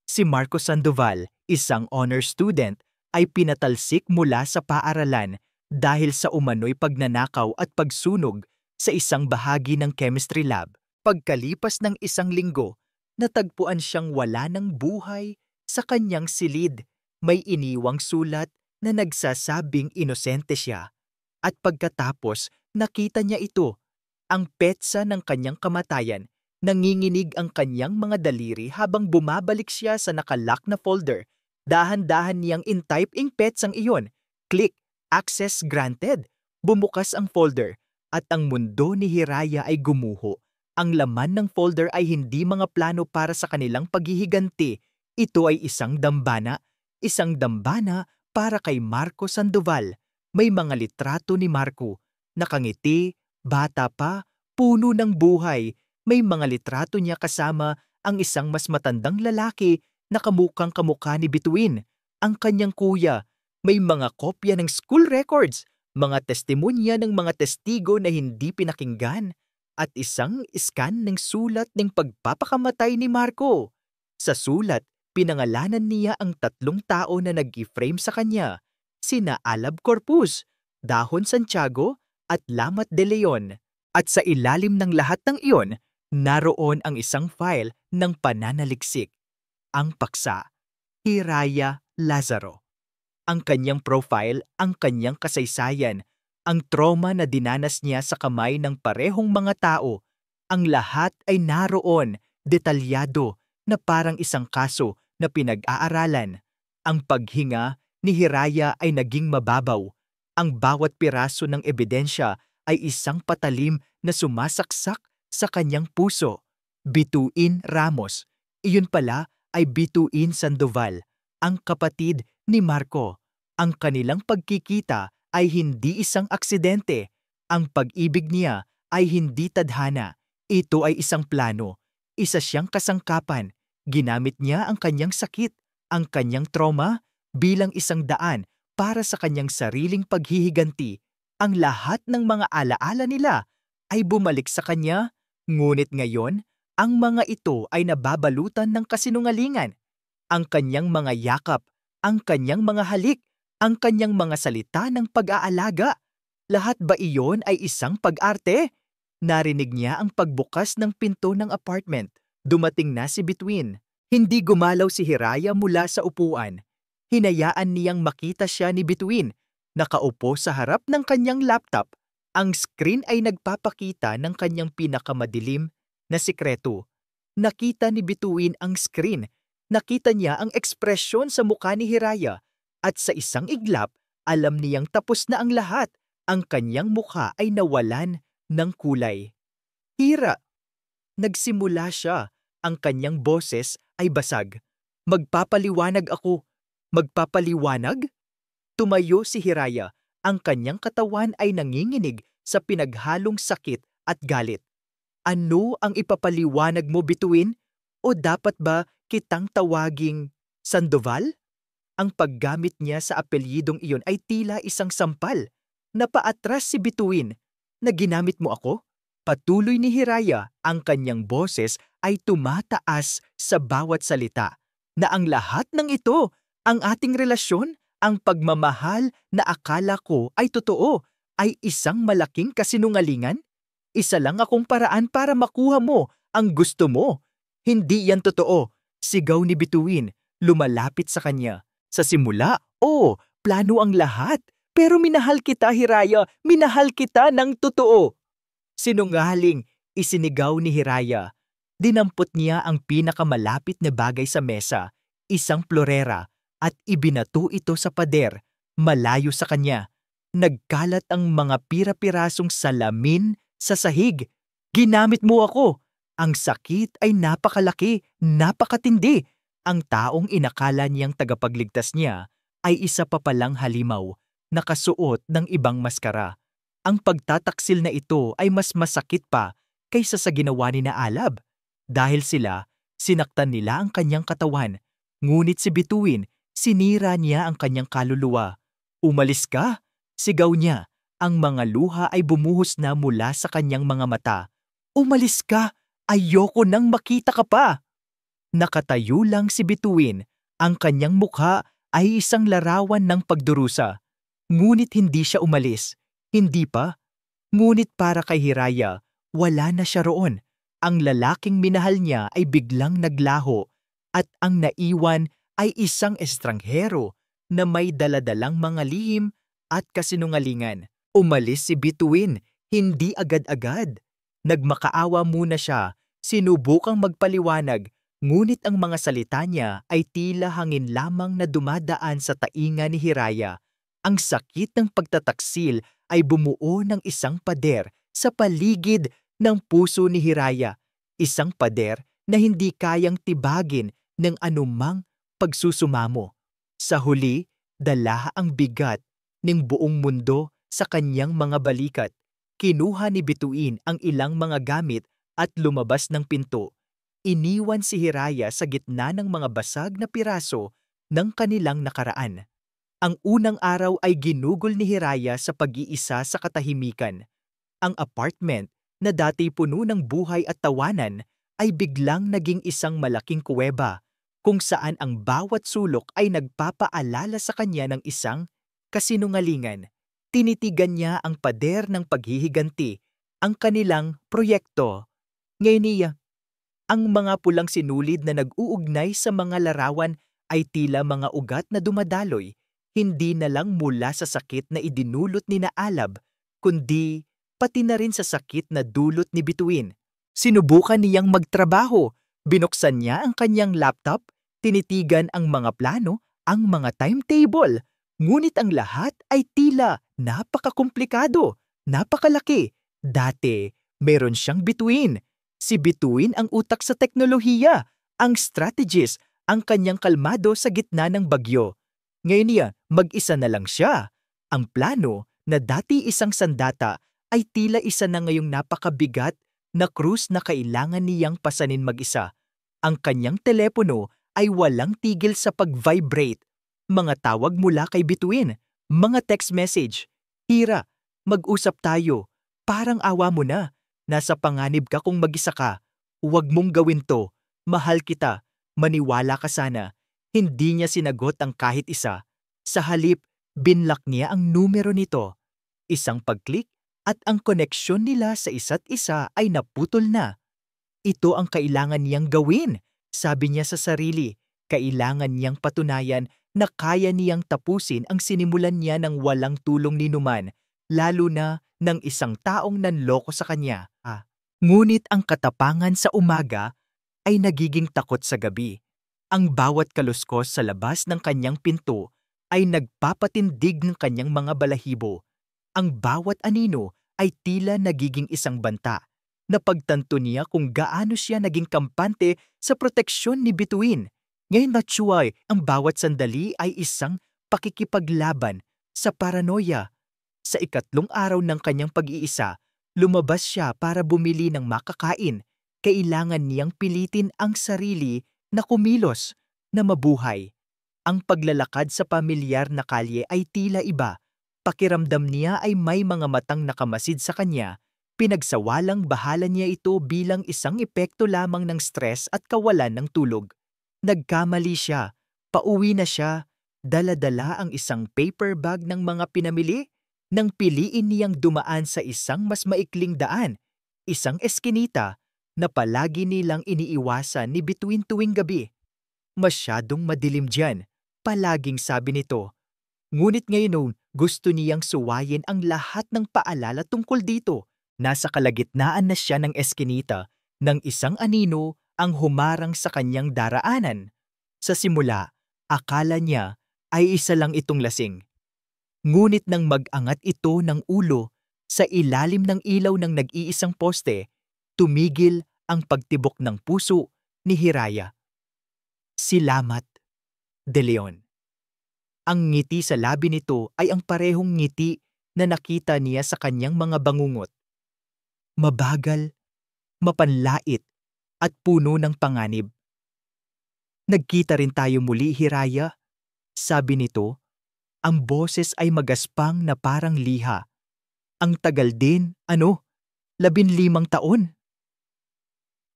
Si Marco Sandoval, isang honor student, ay pinatalsik mula sa paaralan dahil sa umano'y pagnanakaw at pagsunog sa isang bahagi ng chemistry lab. Pagkalipas ng 1 linggo, natagpuan siyang wala ng buhay sa kanyang silid. May iniwang sulat na nagsasabing inosente siya. At pagkatapos, nakita niya ito. Ang petsa ng kanyang kamatayan, nanginginig ang kanyang mga daliri habang bumabalik siya sa nakalock na folder. Dahan-dahan niyang in-type ang petsang iyon. Click, access granted. Bumukas ang folder at ang mundo ni Hiraya ay gumuho. Ang laman ng folder ay hindi mga plano para sa kanilang paghihiganti. Ito ay isang dambana para kay Marco Sandoval. May mga litrato ni Marco, nakangiti, bata pa, puno ng buhay. May mga litrato niya kasama ang isang mas matandang lalaki na kamukha ni Bituin, ang kanyang kuya. May mga kopya ng school records, mga testimonya ng mga testigo na hindi pinakinggan, at isang scan ng sulat ng pagpapakamatay ni Marco. Sa sulat, pinangalanan niya ang 3 tao na nag-frame sa kanya, sina Alab Corpus, Dahon Santiago, at Lamat de Leon. At sa ilalim ng lahat ng iyon, naroon ang isang file ng pananaliksik. Ang paksa, Hiraya Lazaro. Ang kanyang profile, ang kanyang kasaysayan, ang trauma na dinanas niya sa kamay ng parehong mga tao, ang lahat ay naroon, detalyado, na parang isang kaso na pinag-aaralan. Ang paghinga ni Hiraya ay naging mababaw. Ang bawat piraso ng ebidensya ay isang patalim na sumasaksak sa kanyang puso. Bituin Ramos. Iyon pala ay Bituin Sandoval, ang kapatid ni Marco. Ang kanilang pagkikita ay hindi isang aksidente. Ang pag-ibig niya ay hindi tadhana. Ito ay isang plano. Isa siyang kasangkapan. Ginamit niya ang kanyang sakit, ang kanyang trauma, bilang isang daan para sa kanyang sariling paghihiganti. Ang lahat ng mga alaala nila ay bumalik sa kanya, ngunit ngayon, ang mga ito ay nababalutan ng kasinungalingan. Ang kanyang mga yakap, ang kanyang mga halik, ang kanyang mga salita ng pag-aalaga. Lahat ba iyon ay isang pag-arte? Narinig niya ang pagbukas ng pinto ng apartment. Dumating na si Bituin. Hindi gumalaw si Hiraya mula sa upuan. Hinayaan niyang makita siya ni Bituin. Nakaupo sa harap ng kanyang laptop. Ang screen ay nagpapakita ng kanyang pinakamadilim na sikreto. Nakita ni Bituin ang screen. Nakita niya ang ekspresyon sa mukha ni Hiraya. At sa isang iglap, alam niyang tapos na ang lahat. Ang kanyang mukha ay nawalan ng kulay. Hira! Nagsimula siya. Ang kanyang boses ay basag. Magpapaliwanag ako. Magpapaliwanag? Tumayo si Hiraya. Ang kanyang katawan ay nanginginig sa pinaghalong sakit at galit. Ano ang ipapaliwanag mo, Bituin? O dapat ba kitang tawaging Sandoval? Ang paggamit niya sa apelyidong iyon ay tila isang sampal. Napaatras si Bituin. Na ginamit mo ako? Patuloy ni Hiraya, ang kanyang boses ay tumataas sa bawat salita. Na ang lahat ng ito, ang ating relasyon, ang pagmamahal na akala ko ay totoo, ay isang malaking kasinungalingan? Isa lang akong paraan para makuha mo ang gusto mo. Hindi yan totoo, sigaw ni Bituin, lumalapit sa kanya. Sa simula, plano ang lahat. Pero minahal kita, Hiraya, minahal kita ng totoo. Sinungaling, isinigaw ni Hiraya. Dinampot niya ang pinakamalapit na bagay sa mesa, isang plorera, at ibinato ito sa pader, malayo sa kanya. Nagkalat ang mga pira-pirasong salamin sa sahig. Ginamit mo ako. Ang sakit ay napakalaki, napakatindi. Ang taong inakala niyang tagapagligtas niya ay isa pa palang halimaw, nakasuot ng ibang maskara. Ang pagtataksil na ito ay mas masakit pa kaysa sa ginawa ni na Alab. Dahil sila, sinaktan nila ang kanyang katawan. Ngunit si Bituin, sinira niya ang kanyang kaluluwa. Umalis ka, sigaw niya. Ang mga luha ay bumuhos na mula sa kanyang mga mata. Umalis ka, ayoko nang makita ka pa. Nakatayo lang si Bituin. Ang kanyang mukha ay isang larawan ng pagdurusa. Ngunit hindi siya umalis. Hindi pa. Ngunit para kay Hiraya, wala na siya roon. Ang lalaking minahal niya ay biglang naglaho at ang naiwan ay isang estranghero na may daladalang mga lihim at kasinungalingan. Umalis si Bituin, hindi agad-agad. Nagmakaawa muna siya, sinubukang magpaliwanag, ngunit ang mga salita niya ay tila hangin lamang na dumadaan sa tainga ni Hiraya. Ang sakit ng pagtataksil ay bumuo ng isang pader sa paligid ng puso ni Hiraya. Isang pader na hindi kayang tibagin ng anumang pagsusumamo. Sa huli, dala ang bigat ng buong mundo sa kanyang mga balikat. Kinuha ni Bituin ang ilang mga gamit at lumabas ng pinto. Iniwan si Hiraya sa gitna ng mga basag na piraso ng kanilang nakaraan. Ang unang araw ay ginugol ni Hiraya sa pag-iisa sa katahimikan. Ang apartment na dati puno ng buhay at tawanan ay biglang naging isang malaking kuweba kung saan ang bawat sulok ay nagpapaalala sa kanya ng isang kasinungalingan. Tinitigan niya ang pader ng paghihiganti, ang kanilang proyekto. Ngayon niya, ang mga pulang sinulid na nag-uugnay sa mga larawan ay tila mga ugat na dumadaloy, hindi na lang mula sa sakit na idinulot ni na Alab, kundi pati na rin sa sakit na dulot ni Bituin. Sinubukan niyang magtrabaho, binuksan niya ang kanyang laptop, tinitigan ang mga plano, ang mga timetable, ngunit ang lahat ay tila napakakomplikado, napakalaki. Dati, meron siyang Bituin. Si Bituin ang utak sa teknolohiya, ang strategist, ang kanyang kalmado sa gitna ng bagyo. Ngayon niya, mag-isa na lang siya. Ang plano na dati isang sandata ay tila isa na ngayong napakabigat na krus na kailangan niyang pasanin mag-isa. Ang kanyang telepono ay walang tigil sa pag-vibrate. Mga tawag mula kay Bituin, mga text message. Hira, mag-usap tayo. Parang awa mo na. Nasa panganib ka kung mag-isa ka. Huwag mong gawin to. Mahal kita. Maniwala ka sana. Hindi niya sinagot ang kahit isa. Sa halip, binlock niya ang numero nito. Isang pag-click at ang koneksyon nila sa isa't isa ay naputol na. Ito ang kailangan niyang gawin, sabi niya sa sarili. Kailangan niyang patunayan na kaya niyang tapusin ang sinimulan niya ng walang tulong ni numan, lalo na ng isang taong nanloko sa kanya. Ngunit ang katapangan sa umaga ay nagiging takot sa gabi. Ang bawat kaluskos sa labas ng kanyang pinto ay nagpapatindig ng kanyang mga balahibo. Ang bawat anino ay tila nagiging isang banta. Napagtanto niya kung gaano siya naging kampante sa proteksyon ni Bituin. Ngayon natsuway, ang bawat sandali ay isang pakikipaglaban sa paranoia. Sa ikatlong araw ng kanyang pag-iisa, lumabas siya para bumili ng makakain. Kailangan niyang pilitin ang sarili na kumilos, na mabuhay. Ang paglalakad sa pamilyar na kalye ay tila iba. Pakiramdam niya ay may mga matang nakamasid sa kanya. Pinagsawalang bahala niya ito bilang isang epekto lamang ng stress at kawalan ng tulog. Nagkamali siya. Pauwi na siya. Dala-dala ang isang paper bag ng mga pinamili. Nang piliin niyang dumaan sa isang mas maikling daan, isang eskinita na palagi nilang iniiwasan ni Bituin tuwing gabi. Masyadong madilim diyan, palaging sabi nito. Ngunit ngayon gusto niyang suwayin ang lahat ng paalala tungkol dito. Nasa kalagitnaan na siya ng eskinita nang isang anino ang humarang sa kanyang daraanan. Sa simula, akala niya ay isa lang itong lasing. Ngunit nang mag-angat ito ng ulo sa ilalim ng ilaw ng nag-iisang poste, tumigil ang pagtibok ng puso ni Hiraya. Salamat, De Leon. Ang ngiti sa labi nito ay ang parehong ngiti na nakita niya sa kanyang mga bangungot. Mabagal, mapanlait, at puno ng panganib. Nagkita rin tayo muli, Hiraya. Sabi nito, ang boses ay magaspang na parang liha. Ang tagal din, 15 taon.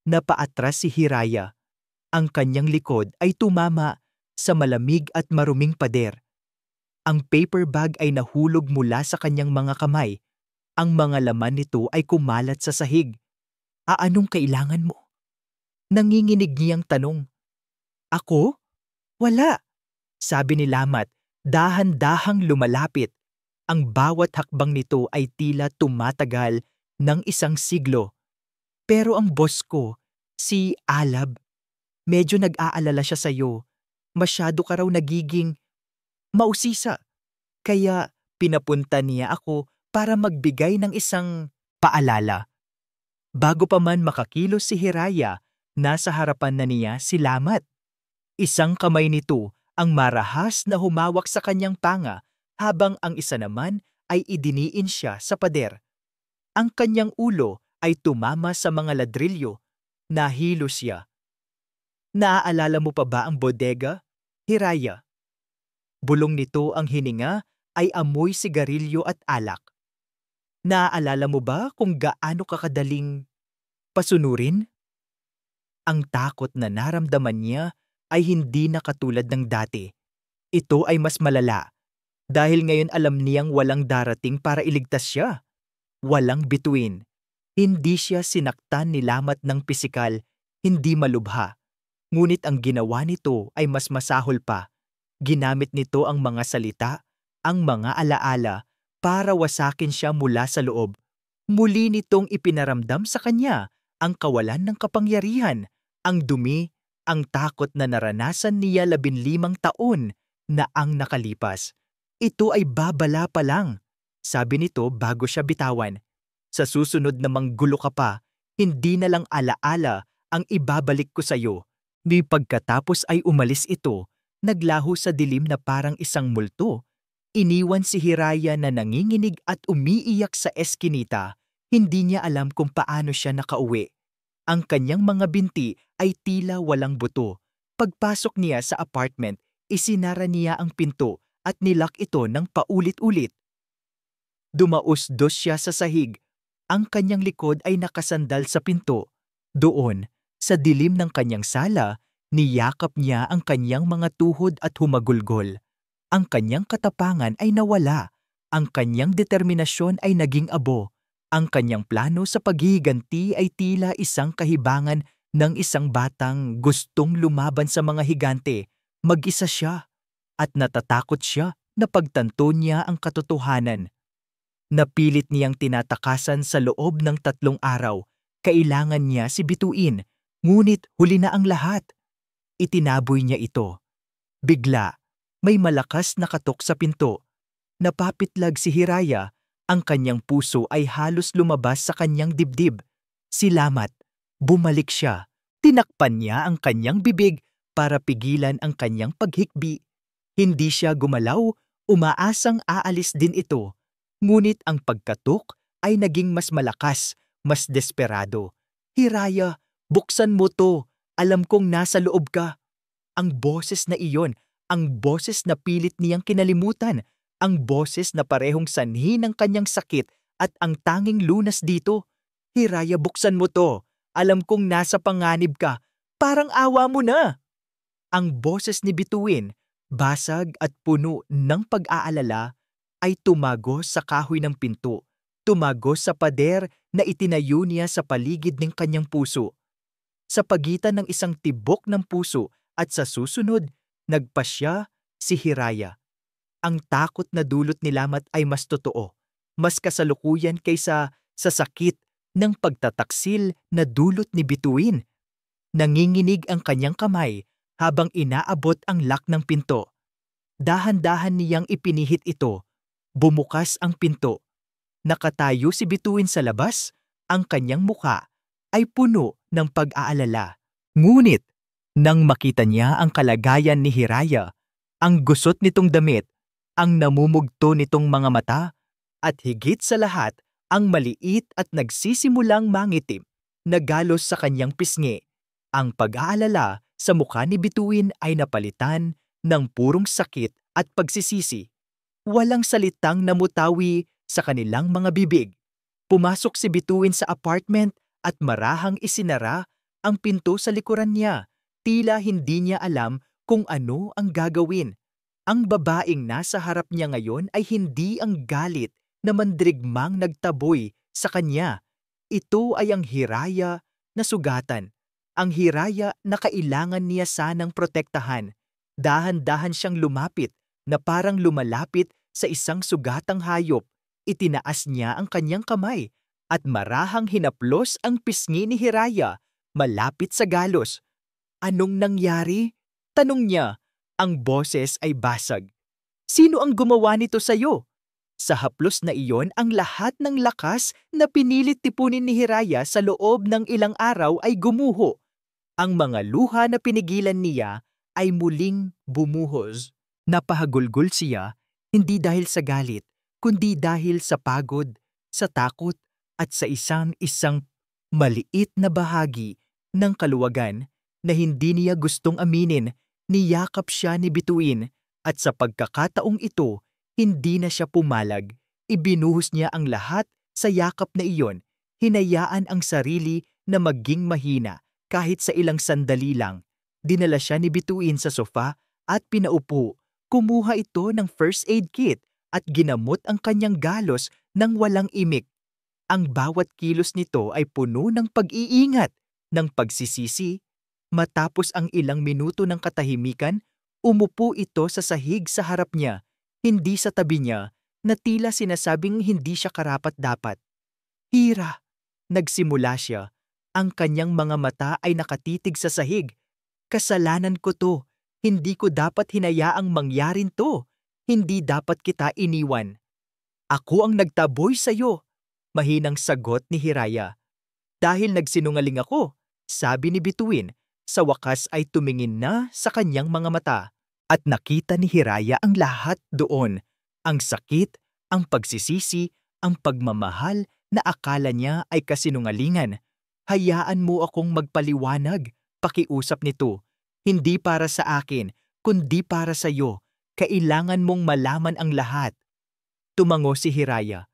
Napaatras si Hiraya. Ang kanyang likod ay tumama sa malamig at maruming pader. Ang paper bag ay nahulog mula sa kanyang mga kamay. Ang mga laman nito ay kumalat sa sahig. Anong kailangan mo? Nanginginig niyang tanong. Ako? Wala, sabi ni Lamat, dahan-dahang lumalapit. Ang bawat hakbang nito ay tila tumatagal ng isang siglo. Pero ang boss ko, si Alab, medyo nag-aalala siya sa'yo. Masyado ka raw nagiging mausisa. Kaya pinapunta niya ako para magbigay ng isang paalala. Bago pa man makakilos si Hiraya, nasa harapan na niya si Lamat. Isang kamay nito ang marahas na humawak sa kanyang panga habang ang isa naman ay idiniin siya sa pader. Ang kanyang ulo ay tumama sa mga ladrilyo. Nahilo siya. Naaalala mo pa ba ang bodega, Hiraya? Bulong nito ang hininga ay amoy sigarilyo at alak. Naaalala mo ba kung gaano kakadaling pasunurin? Ang takot na naramdaman niya ay hindi na katulad ng dati. Ito ay mas malala dahil ngayon alam niyang walang darating para iligtas siya. Walang bituin. Hindi siya sinaktan ni Lamat ng pisikal, hindi malubha. Ngunit ang ginawa nito ay mas masahol pa. Ginamit nito ang mga salita, ang mga alaala, para wasakin siya mula sa loob. Muli nitong ipinaramdam sa kanya ang kawalan ng kapangyarihan, ang dumi, ang takot na naranasan niya 15 taon na ang nakalipas. Ito ay babala pa lang, sabi nito bago siya bitawan. Sa susunod na manggulo ka pa, hindi na lang alaala ang ibabalik ko sa iyo. Ni pagkatapos ay umalis ito, naglaho sa dilim na parang isang multo. Iniwan si Hiraya na nanginginig at umiiyak sa eskinita. Hindi niya alam kung paano siya nakauwi. Ang kanyang mga binti ay tila walang buto. Pagpasok niya sa apartment, isinara niya ang pinto at nilak ito ng paulit-ulit. Dumaos-dos siya sa sahig. Ang kanyang likod ay nakasandal sa pinto. Doon, sa dilim ng kanyang sala, niyakap niya ang kanyang mga tuhod at humagulgol. Ang kanyang katapangan ay nawala. Ang kanyang determinasyon ay naging abo. Ang kanyang plano sa paghihiganti ay tila isang kahibangan ng isang batang gustong lumaban sa mga higante. Mag-isa siya at natatakot siya na pagtanto niya ang katotohanan. Napilit niyang tinatakasan sa loob ng 3 araw. Kailangan niya si Bituin, ngunit huli na ang lahat. Itinaboy niya ito. Bigla, may malakas na katok sa pinto. Napapitlag si Hiraya. Ang kanyang puso ay halos lumabas sa kanyang dibdib. Salamat. Bumalik siya. Tinakpan niya ang kanyang bibig para pigilan ang kanyang paghikbi. Hindi siya gumalaw, umaasang aalis din ito. Ngunit ang pagkatok ay naging mas malakas, mas desperado. Hiraya, buksan mo to. Alam kong nasa loob ka. Ang boses na iyon Ang boses na pilit niyang kinalimutan, ang boses na parehong sanhi ng kanyang sakit at ang tanging lunas dito. Hiraya, buksan mo to. Alam kong nasa panganib ka. Parang awa mo na. Ang boses ni Bituin, basag at puno ng pag-aalala, ay tumagos sa kahoy ng pinto, tumagos sa pader na itinayo niya sa paligid ng kanyang puso. Sa pagitan ng isang tibok ng puso at sa susunod, nagpasya si Hiraya. Ang takot na dulot ni Lamat ay mas totoo, mas kasalukuyan kaysa sa sakit ng pagtataksil na dulot ni Bituin. Nanginginig ang kanyang kamay habang inaabot ang lock ng pinto. Dahan-dahan niyang ipinihit ito. Bumukas ang pinto. Nakatayo si Bituin sa labas. Ang kanyang muka ay puno ng pag-aalala. Ngunit, nang makita niya ang kalagayan ni Hiraya, ang gusot nitong damit, ang namumugto nitong mga mata, at higit sa lahat, ang maliit at nagsisimulang mangitim na galos sa kanyang pisngi, ang pag-aalala sa mukha ni Bituin ay napalitan ng purong sakit at pagsisisi. Walang salitang namutawi sa kanilang mga bibig. Pumasok si Bituin sa apartment at marahang isinara ang pinto sa likuran niya. Tila hindi niya alam kung ano ang gagawin. Ang babaeng nasa harap niya ngayon ay hindi ang galit na mandirigmang nagtaboy sa kanya. Ito ay ang Hiraya na sugatan. Ang Hiraya na kailangan niya sanang protektahan. Dahan-dahan siyang lumapit na parang lumalapit sa isang sugatang hayop. Itinaas niya ang kanyang kamay at marahang hinaplos ang pisngi ni Hiraya malapit sa galos. Anong nangyari? Tanong niya. Ang boses ay basag. Sino ang gumawa nito sa'yo? Sa haplos na iyon, ang lahat ng lakas na pinilit tipunin ni Hiraya sa loob ng ilang araw ay gumuho. Ang mga luha na pinigilan niya ay muling bumuhos. Napahagulgol siya, hindi dahil sa galit, kundi dahil sa pagod, sa takot, at sa isang maliit na bahagi ng kaluwagan na hindi niya gustong aminin. Niyakap siya ni Bituin at sa pagkakataong ito, hindi na siya pumalag. Ibinuhos niya ang lahat sa yakap na iyon. Hinayaan ang sarili na maging mahina kahit sa ilang sandali lang. Dinala siya ni Bituin sa sofa at pinaupo. Kumuha ito ng first aid kit at ginamot ang kanyang galos ng walang imik. Ang bawat kilos nito ay puno ng pag-iingat, ng pagsisisi. Matapos ang ilang minuto ng katahimikan, umupo ito sa sahig sa harap niya, hindi sa tabi niya, na tila sinasabing hindi siya karapat-dapat. Hira, nagsimula siya. Ang kanyang mga mata ay nakatitig sa sahig. Kasalanan ko to. Hindi ko dapat hinayaang mangyarin to. Hindi dapat kita iniwan. Ako ang nagtaboy sa'yo. Mahinang sagot ni Hiraya. Dahil nagsinungaling ako, sabi ni Bituin. Sa wakas ay tumingin na sa kanyang mga mata at nakita ni Hiraya ang lahat doon. Ang sakit, ang pagsisisi, ang pagmamahal na akala niya ay kasinungalingan. Hayaan mo akong magpaliwanag, pakiusap nito. Hindi para sa akin, kundi para sa iyo. Kailangan mong malaman ang lahat. Tumango si Hiraya.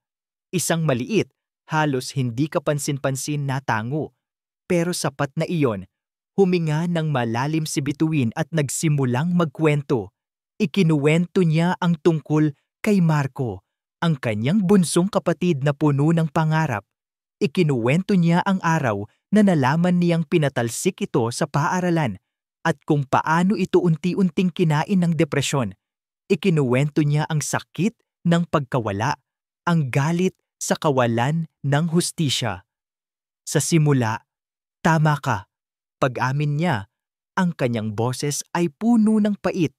Isang maliit, halos hindi kapansin-pansin na tango. Pero sapat na iyon. Huminga ng malalim si Bituin at nagsimulang magkwento. Ikinuwento niya ang tungkol kay Marco, ang kanyang bunsong kapatid na puno ng pangarap. Ikinuwento niya ang araw na nalaman niyang pinatalsik ito sa paaralan at kung paano ito unti-unting kinain ng depresyon. Ikinuwento niya ang sakit ng pagkawala, ang galit sa kawalan ng hustisya. Sa simula, tama ka. Pag-amin niya, ang kanyang boses ay puno ng pait.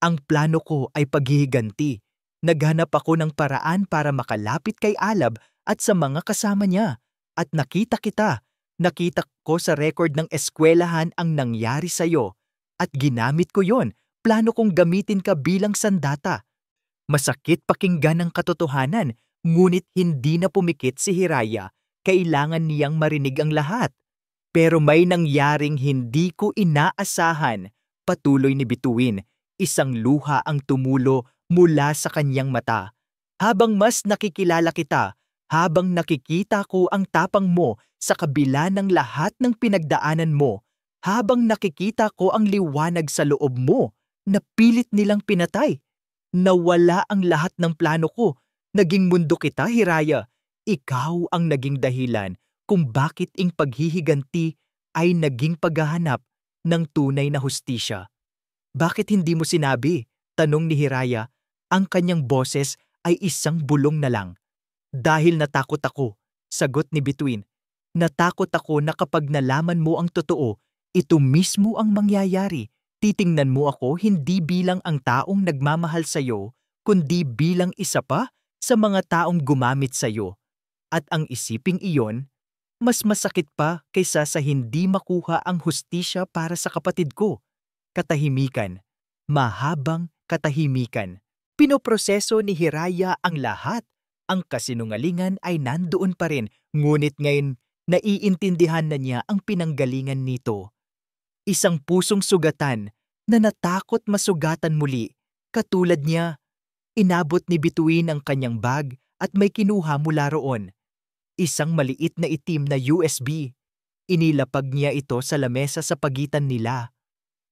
Ang plano ko ay paghihiganti. Naghanap ako ng paraan para makalapit kay Alab at sa mga kasama niya. At nakita kita. Nakita ko sa record ng eskwelahan ang nangyari sa'yo. At ginamit ko yon. Plano kong gamitin ka bilang sandata. Masakit pakinggan ang katotohanan, ngunit hindi na pumikit si Hiraya. Kailangan niyang marinig ang lahat. Pero may nangyaring hindi ko inaasahan, patuloy ni Bituin. Isang luha ang tumulo mula sa kanyang mata. Habang mas nakikilala kita, habang nakikita ko ang tapang mo sa kabila ng lahat ng pinagdaanan mo, habang nakikita ko ang liwanag sa loob mo, napilit nilang pinatay. Nawala ang lahat ng plano ko. Naging mundo kita, Hiraya. Ikaw ang naging dahilan kung bakit ang paghihiganti ay naging paghahanap ng tunay na hustisya. Bakit hindi mo sinabi? Tanong ni Hiraya. Ang kanyang boses ay isang bulong na lang. Dahil natakot ako, sagot ni Bituin. Natakot ako na kapag nalaman mo ang totoo, ito mismo ang mangyayari. Titingnan mo ako hindi bilang ang taong nagmamahal sa iyo, kundi bilang isa pa sa mga taong gumamit sa iyo. At ang isiping iyon, mas masakit pa kaysa sa hindi makuha ang hustisya para sa kapatid ko. Katahimikan, mahabang katahimikan. Pinoproseso ni Hiraya ang lahat. Ang kasinungalingan ay nandoon pa rin, ngunit ngayon naiintindihan na niya ang pinanggalingan nito. Isang pusong sugatan na natakot masugatan muli. Katulad niya, inabot ni Bituin ang kanyang bag at may kinuha mula roon. Isang maliit na itim na USB. Inilapag niya ito sa lamesa sa pagitan nila.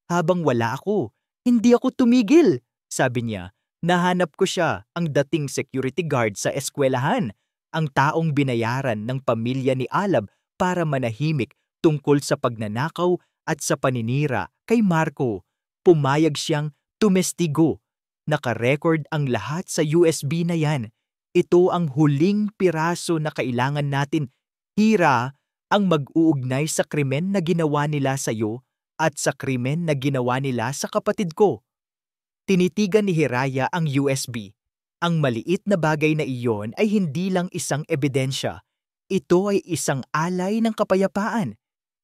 Habang wala ako, hindi ako tumigil, sabi niya. Nahanap ko siya, ang dating security guard sa eskwelahan, ang taong binayaran ng pamilya ni Alab para manahimik tungkol sa pagnanakaw at sa paninira kay Marco. Pumayag siyang tumestigo. Nakarecord ang lahat sa USB na yan. Ito ang huling piraso na kailangan natin. Hira, ang mag-uugnay sa krimen na ginawa nila sa iyo at sa krimen na ginawa nila sa kapatid ko. Tinitigan ni Hiraya ang USB. Ang maliit na bagay na iyon ay hindi lang isang ebidensya. Ito ay isang alay ng kapayapaan.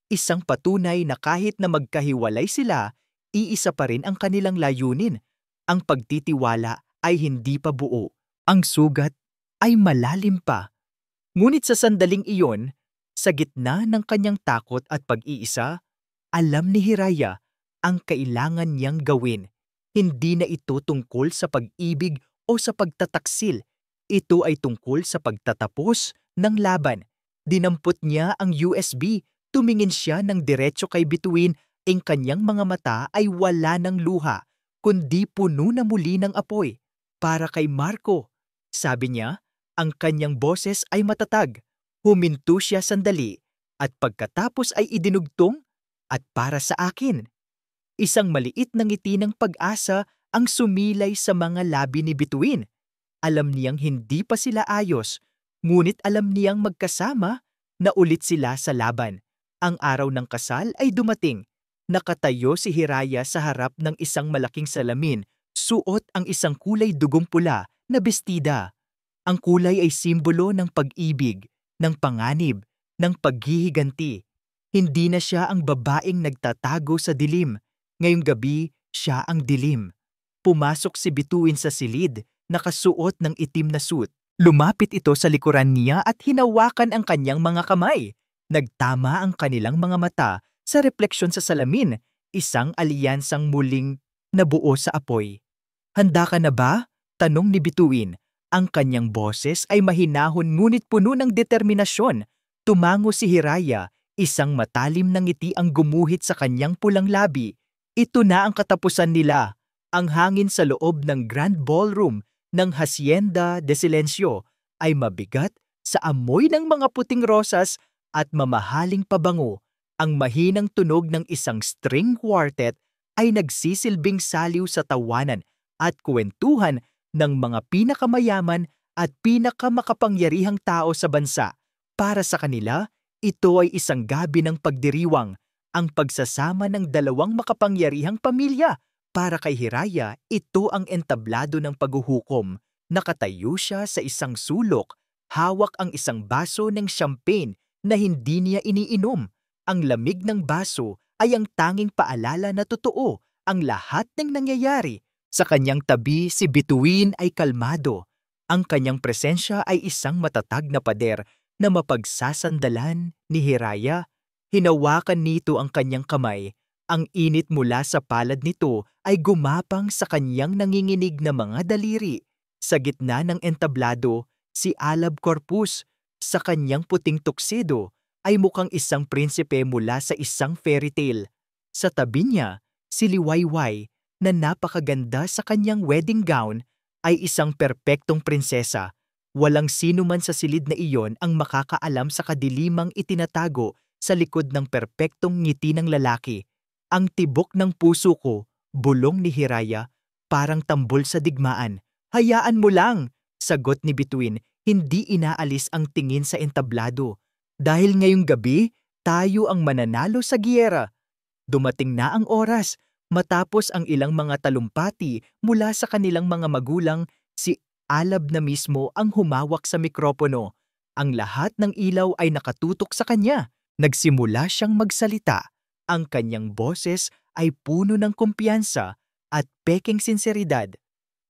Isang patunay na kahit na magkahiwalay sila, iisa pa rin ang kanilang layunin. Ang pagtitiwala ay hindi pa buo. Ang sugat ay malalim pa. Ngunit sa sandaling iyon, sa gitna ng kanyang takot at pag-iisa, alam ni Hiraya ang kailangan niyang gawin. Hindi na ito tungkol sa pag-ibig o sa pagtataksil. Ito ay tungkol sa pagtatapos ng laban. Dinampot niya ang USB, tumingin siya ng diretso kay Bituin, ang kanyang mga mata ay wala ng luha, kundi puno na muli ng apoy. Para kay Marco, sabi niya, ang kanyang boses ay matatag. Huminto siya sandali at pagkatapos ay idinugtong, at para sa akin. Isang maliit na ngiti ng pag-asa ang sumilay sa mga labi ni Bituin. Alam niyang hindi pa sila ayos, ngunit alam niyang magkasama na ulit sila sa laban. Ang araw ng kasal ay dumating. Nakatayo si Hiraya sa harap ng isang malaking salamin, suot ang isang kulay dugong pula na bestida. Ang kulay ay simbolo ng pag-ibig, ng panganib, ng paghihiganti. Hindi na siya ang babaeng nagtatago sa dilim. Ngayong gabi, siya ang dilim. Pumasok si Bituin sa silid, nakasuot ng itim na suit. Lumapit ito sa likuran niya at hinawakan ang kanyang mga kamay. Nagtama ang kanilang mga mata sa refleksyon sa salamin, isang alyansang muling nabuo sa apoy. Handa ka na ba? Tanong ni Bituin. Ang kanyang boses ay mahinahon ngunit puno ng determinasyon. Tumango si Hiraya, isang matalim na ngiti ang gumuhit sa kanyang pulang labi. Ito na ang katapusan nila. Ang hangin sa loob ng Grand Ballroom ng Hacienda de Silencio ay mabigat sa amoy ng mga puting rosas at mamahaling pabango. Ang mahinang tunog ng isang string quartet ay nagsisilbing saliw sa tawanan at kwentuhan ng mga pinakamayaman at pinakamakapangyarihang tao sa bansa. Para sa kanila, ito ay isang gabi ng pagdiriwang, ang pagsasama ng dalawang makapangyarihang pamilya. Para kay Hiraya, ito ang entablado ng paghuhukom. Nakatayo siya sa isang sulok, hawak ang isang baso ng champagne na hindi niya iniinom. Ang lamig ng baso ay ang tanging paalala na totoo ang lahat ng nangyayari. Sa kanyang tabi, si Bituin ay kalmado. Ang kanyang presensya ay isang matatag na pader na mapagsasandalan ni Hiraya. Hinawakan nito ang kanyang kamay Ang init mula sa palad nito ay gumapang sa kanyang nanginginig na mga daliri. Sa gitna ng entablado, si Alab Corpus, sa kanyang puting tuxedo, ay mukhang isang prinsipe mula sa isang fairy tale. Sa tabi niya, si Liwayway, na napakaganda sa kanyang wedding gown, ay isang perpektong prinsesa. Walang sino man sa silid na iyon ang makakaalam sa kadilimang itinatago sa likod ng perpektong ngiti ng lalaki. Ang tibok ng puso ko, bulong ni Hiraya, parang tambol sa digmaan. Hayaan mo lang, sagot ni Bituin, hindi inaalis ang tingin sa entablado. Dahil ngayong gabi, tayo ang mananalo sa giyera. Dumating na ang oras, matapos ang ilang mga talumpati mula sa kanilang mga magulang, si Alab na mismo ang humawak sa mikropono. Ang lahat ng ilaw ay nakatutok sa kanya. Nagsimula siyang magsalita. Ang kanyang boses ay puno ng kumpiyansa at peking sinseridad.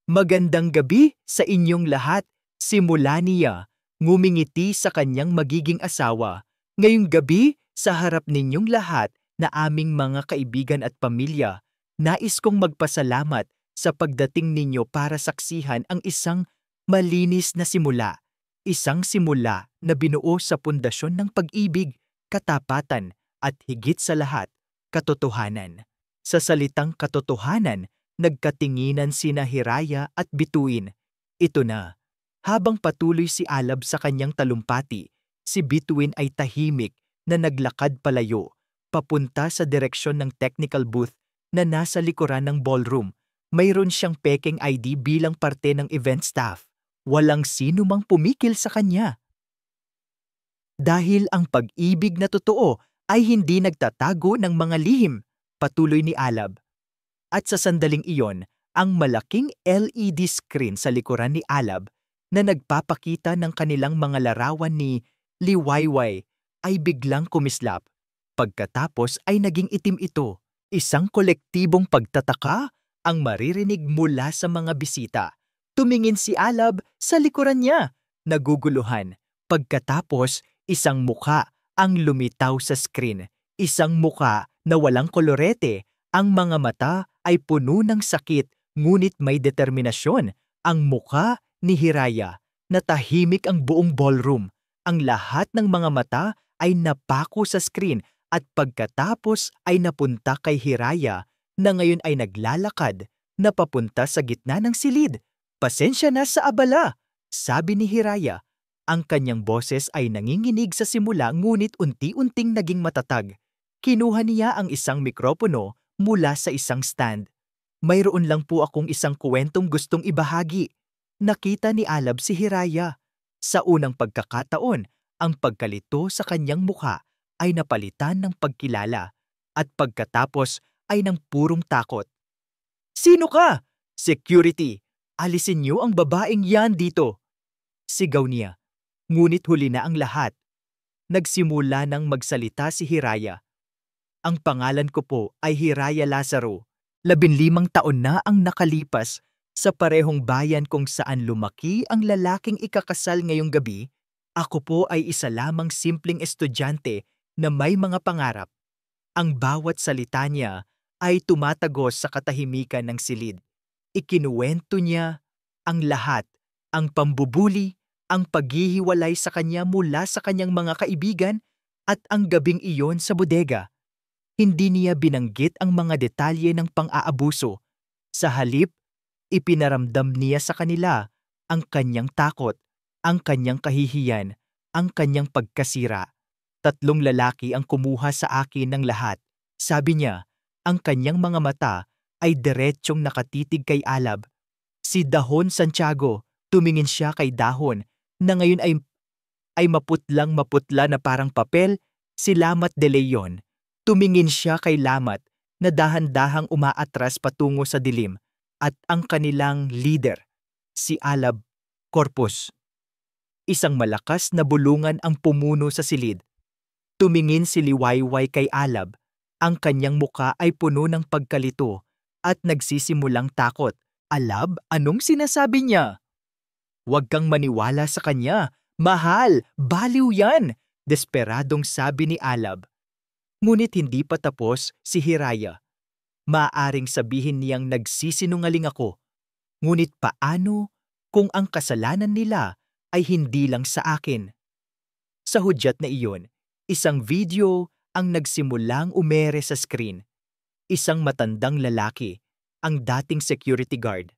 Magandang gabi sa inyong lahat, simula niya, ngumingiti sa kanyang magiging asawa. Ngayong gabi, sa harap ninyong lahat na aming mga kaibigan at pamilya, nais kong magpasalamat sa pagdating ninyo para saksihan ang isang malinis na simula. Isang simula na binuo sa pundasyon ng pag-ibig, katapatan, at higit sa lahat, katotohanan. Sa salitang katotohanan, nagkatinginan sina Hiraya at Bituin. Ito na. Habang patuloy si Alab sa kanyang talumpati, si Bituin ay tahimik na naglakad palayo, papunta sa direksyon ng technical booth na nasa likuran ng ballroom. Mayroon siyang peking ID bilang parte ng event staff. Walang sino mang pumikil sa kanya. Dahil ang pag-ibig na totoo ay hindi nagtatago ng mga lihim, patuloy ni Alab. At sa sandaling iyon, ang malaking LED screen sa likuran ni Alab na nagpapakita ng kanilang mga larawan ni Liwayway ay biglang kumislap. Pagkatapos ay naging itim ito, isang kolektibong pagtataka ang maririnig mula sa mga bisita. Tumingin si Alab sa likuran niya, naguguluhan. Pagkatapos, isang muka ang lumitaw sa screen. Isang muka na walang kolorete. Ang mga mata ay puno ng sakit, ngunit may determinasyon. Ang muka ni Hiraya, na tahimik ang buong ballroom. Ang lahat ng mga mata ay napako sa screen at pagkatapos ay napunta kay Hiraya na ngayon ay naglalakad na papunta sa gitna ng silid. Pasensya na sa abala, sabi ni Hiraya. Ang kanyang boses ay nanginginig sa simula ngunit unti-unting naging matatag. Kinuha niya ang isang mikropono mula sa isang stand. Mayroon lang po akong isang kwentong gustong ibahagi. Nakita ni Alab si Hiraya. Sa unang pagkakataon, ang pagkalito sa kanyang mukha ay napalitan ng pagkilala at pagkatapos ay ng purong takot. Sino ka? Security! Alisin niyo ang babaeng yan dito! Sigaw niya. Ngunit huli na ang lahat. Nagsimula nang magsalita si Hiraya. Ang pangalan ko po ay Hiraya Lazaro. 15 taon na ang nakalipas sa parehong bayan kung saan lumaki ang lalaking ikakasal ngayong gabi. Ako po ay isa lamang simpleng estudyante na may mga pangarap. Ang bawat salita niya ay tumatagos sa katahimikan ng silid. Ikinuwento niya ang lahat, ang pambubuli, ang paghihiwalay sa kanya mula sa kanyang mga kaibigan at ang gabing iyon sa bodega. Hindi niya binanggit ang mga detalye ng pang-aabuso. Sa halip, ipinaramdam niya sa kanila ang kanyang takot, ang kanyang kahihiyan, ang kanyang pagkasira. 3 lalaki ang kumuha sa akin ng lahat. Sabi niya, ang kanyang mga mata ay diretsyong nakatitig kay Alab. Si Dahon Santiago, tumingin siya kay Dahon, na ngayon ay maputlang-maputla na parang papel. Si Lamat de Leon, tumingin siya kay Lamat, na dahan-dahang umaatras patungo sa dilim. At ang kanilang leader, si Alab Corpus. Isang malakas na bulungan ang pumuno sa silid. Tumingin si Liwayway kay Alab. Ang kanyang muka ay puno ng pagkalito at nagsisimulang takot. Alab, anong sinasabi niya? Huwag kang maniwala sa kanya. Mahal, baliw yan! Desperadong sabi ni Alab. Ngunit hindi pa tapos si Hiraya. Maaring sabihin niyang nagsisinungaling ako. Ngunit paano kung ang kasalanan nila ay hindi lang sa akin? Sa hudyat na iyon, isang video ang nagsimulang umere sa screen. Isang matandang lalaki, ang dating security guard.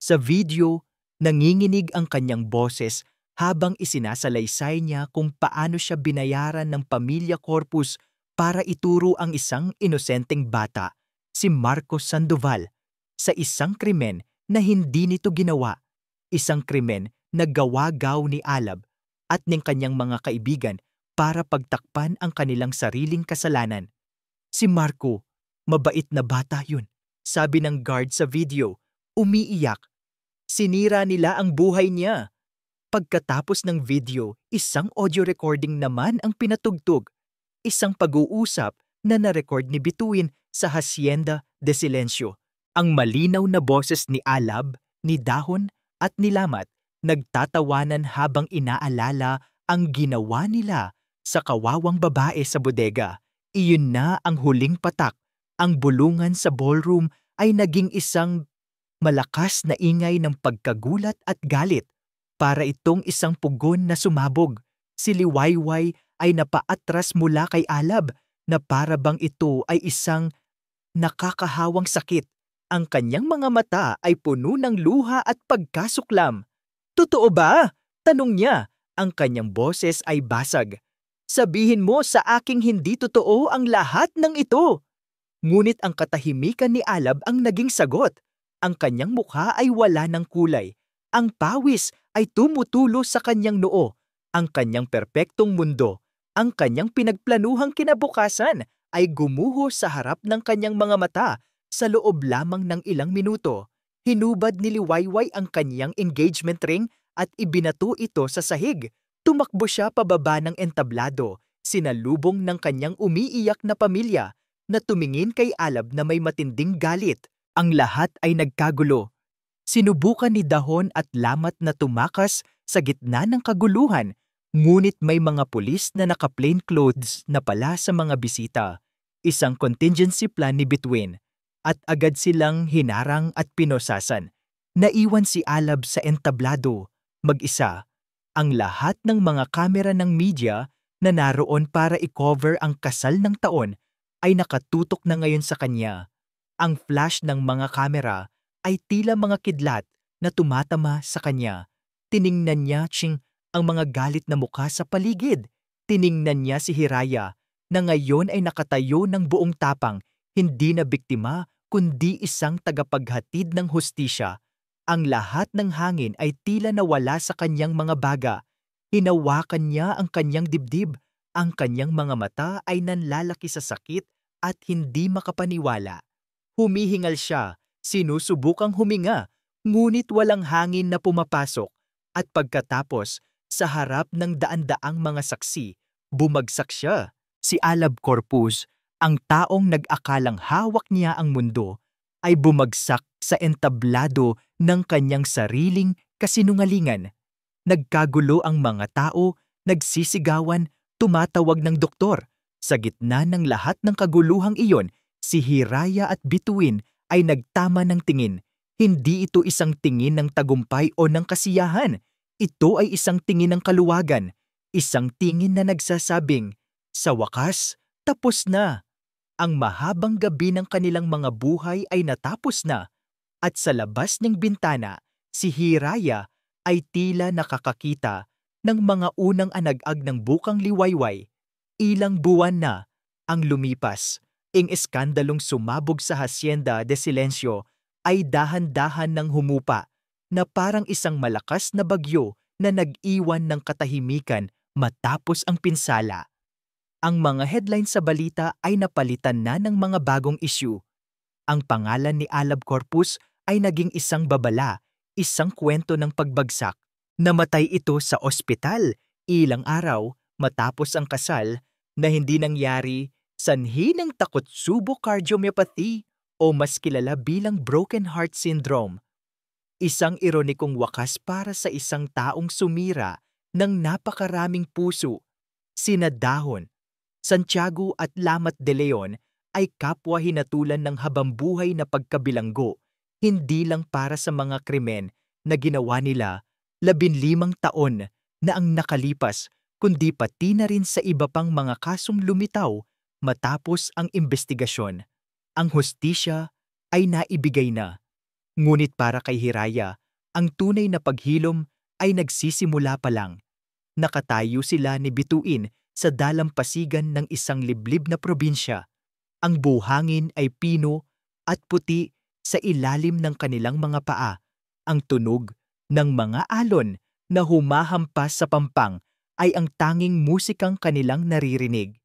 Sa video, nanginginig ang kanyang boses habang isinasalaysay niya kung paano siya binayaran ng pamilya Corpus para ituro ang isang inosenteng bata, si Marcos Sandoval, sa isang krimen na hindi nito ginawa. Isang krimen na gawa-gaw ni Alab at ng kanyang mga kaibigan para pagtakpan ang kanilang sariling kasalanan. Si Marco, mabait na bata yun, sabi ng guard sa video, umiiyak. Sinira nila ang buhay niya. Pagkatapos ng video, isang audio recording naman ang pinatugtog. Isang pag-uusap na na-record ni Bituin sa Hacienda de Silencio. Ang malinaw na boses ni Alab, ni Dahon at ni Lamat nagtatawanan habang inaalala ang ginawa nila sa kawawang babae sa bodega. Iyon na ang huling patak. Ang bulungan sa ballroom ay naging isang malakas na ingay ng pagkagulat at galit. Para itong isang pugon na sumabog. Si Liwayway ay napaatras mula kay Alab na para bang ito ay isang nakakahawang sakit. Ang kanyang mga mata ay puno ng luha at pagkasuklam. Totoo ba? Tanong niya. Ang kanyang boses ay basag. Sabihin mo sa aking hindi totoo ang lahat ng ito. Ngunit ang katahimikan ni Alab ang naging sagot. Ang kanyang mukha ay wala ng kulay. Ang pawis ay tumutulo sa kanyang noo. Ang kanyang perpektong mundo, ang kanyang pinagplanuhang kinabukasan ay gumuho sa harap ng kanyang mga mata sa loob lamang ng ilang minuto. Hinubad ni Liwayway ang kanyang engagement ring at ibinato ito sa sahig. Tumakbo siya pababa ng entablado, sinalubong ng kanyang umiiyak na pamilya na tumingin kay Alab na may matinding galit. Ang lahat ay nagkagulo. Sinubukan ni Dahon at Lamat na tumakas sa gitna ng kaguluhan, ngunit may mga pulis na naka-plain clothes na pala sa mga bisita. Isang contingency plan ni Bituin, at agad silang hinarang at pinosasan. Naiwan si Alab sa entablado, mag-isa. Ang lahat ng mga kamera ng media na naroon para i-cover ang kasal ng taon ay nakatutok na ngayon sa kanya. Ang flash ng mga kamera ay tila mga kidlat na tumatama sa kanya. Tiningnan niya ang mga galit na mukha sa paligid. Tiningnan niya si Hiraya na ngayon ay nakatayo ng buong tapang, hindi na biktima kundi isang tagapaghatid ng hustisya. Ang lahat ng hangin ay tila nawala sa kanyang mga baga. Hinawakan niya ang kanyang dibdib. Ang kanyang mga mata ay nanlalaki sa sakit at hindi makapaniwala. Humihingal siya. Sinusubukang huminga, ngunit walang hangin na pumapasok at pagkatapos, sa harap ng daan-daang mga saksi, bumagsak siya. Si Alab Corpus, ang taong nag-akalang hawak niya ang mundo, ay bumagsak sa entablado ng kanyang sariling kasinungalingan. Nagkagulo ang mga tao, nagsisigawan, tumatawag ng doktor. Sa gitna ng lahat ng kaguluhang iyon, si Hiraya at Bituin ay nagtama ng tingin. Hindi ito isang tingin ng tagumpay o ng kasiyahan. Ito ay isang tingin ng kaluwagan. Isang tingin na nagsasabing, sa wakas, tapos na. Ang mahabang gabi ng kanilang mga buhay ay natapos na. At sa labas ng bintana, si Hiraya ay tila nakakakita ng mga unang anag-ag ng bukang Liwayway. Ilang buwan na ang lumipas. Ang eskandalong sumabog sa Hacienda de Silencio ay dahan-dahan ng humupa na parang isang malakas na bagyo na nag-iwan ng katahimikan matapos ang pinsala. Ang mga headline sa balita ay napalitan na ng mga bagong issue. Ang pangalan ni Alab Corpus ay naging isang babala, isang kwento ng pagbagsak. Namatay ito sa ospital ilang araw matapos ang kasal na hindi nangyari, sanhi ng Takotsubo cardiomyopathy o mas kilala bilang broken heart syndrome. Isang ironikong wakas para sa isang taong sumira ng napakaraming puso. Sina Dahon, Santiago at Lamat de Leon ay kapwa hinatulan ng habambuhay na pagkabilanggo, hindi lang para sa mga krimen na ginawa nila 15 taon na ang nakalipas, kundi pati na rin sa iba pang mga kasong lumitaw matapos ang investigasyon. Ang hustisya ay naibigay na. Ngunit para kay Hiraya, ang tunay na paghilom ay nagsisimula pa lang. Nakatayo sila ni Bituin sa dalampasigan ng isang liblib na probinsya. Ang buhangin ay pino at puti sa ilalim ng kanilang mga paa. Ang tunog ng mga alon na humahampas sa pampang ay ang tanging musikang kanilang naririnig.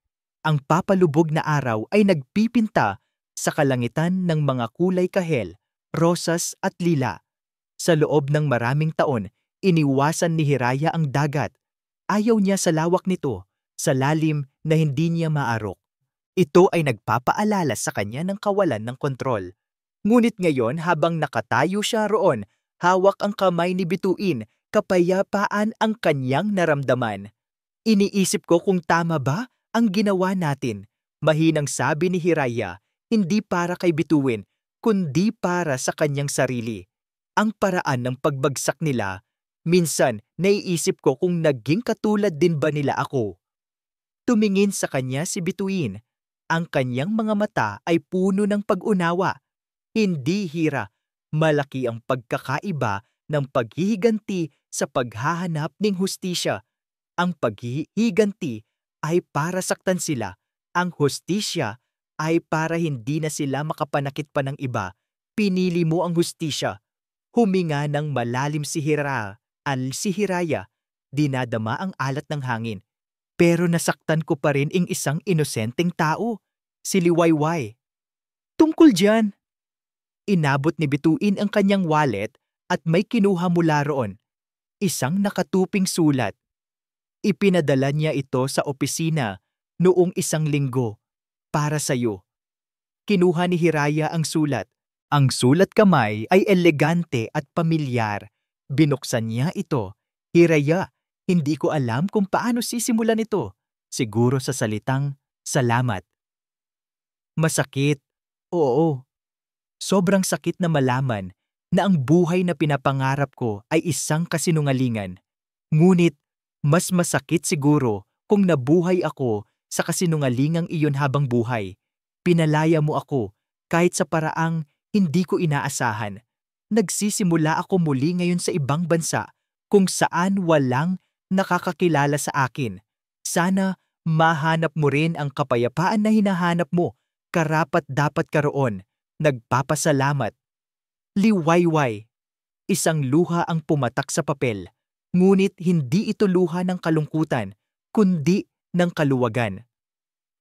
Ang papalubog na araw ay nagpipinta sa kalangitan ng mga kulay kahel, rosas at lila. Sa loob ng maraming taon, iniwasan ni Hiraya ang dagat. Ayaw niya sa lawak nito, sa lalim na hindi niya maarok. Ito ay nagpapaalala sa kanya ng kawalan ng kontrol. Ngunit ngayon habang nakatayo siya roon, hawak ang kamay ni Bituin, kapayapaan ang kanyang naramdaman. Iniisip ko kung tama ba ang ginawa natin. Mahinang sabi ni Hiraya, hindi para kay Bituin, kundi para sa kanyang sarili. Ang paraan ng pagbagsak nila, minsan naiisip ko kung naging katulad din ba nila ako. Tumingin sa kanya si Bituin. Ang kanyang mga mata ay puno ng pag-unawa. Hindi hira, malaki ang pagkakaiba ng paghihiganti sa paghahanap ng hustisya. Ang paghihiganti ay para saktan sila. Ang hustisya ay para hindi na sila makapanakit pa ng iba. Pinili mo ang hustisya. Huminga ng malalim si Hiraya, dinadama ang alat ng hangin. Pero nasaktan ko pa rin ang isang inosenteng tao, si Liwayway. Tungkol diyan. Inabot ni Bituin ang kanyang wallet at may kinuha mula roon. Isang nakatuping sulat. Ipinadala niya ito sa opisina noong 1 linggo. Para sa'yo. Kinuha ni Hiraya ang sulat. Ang sulat kamay ay elegante at pamilyar. Binuksan niya ito. Hiraya, hindi ko alam kung paano sisimulan ito. Siguro sa salitang, salamat. Masakit. Oo. Sobrang sakit na malaman na ang buhay na pinapangarap ko ay isang kasinungalingan. Ngunit, mas masakit siguro kung nabuhay ako sa kasinungalingang iyon habang buhay. Pinalaya mo ako kahit sa paraang hindi ko inaasahan. Nagsisimula ako muli ngayon sa ibang bansa kung saan walang nakakakilala sa akin. Sana mahanap mo rin ang kapayapaan na hinahanap mo. Karapat-dapat ka roon. Nagpapasalamat. Liwayway. Isang luha ang pumatak sa papel. Ngunit hindi ito luha ng kalungkutan, kundi ng kaluwagan.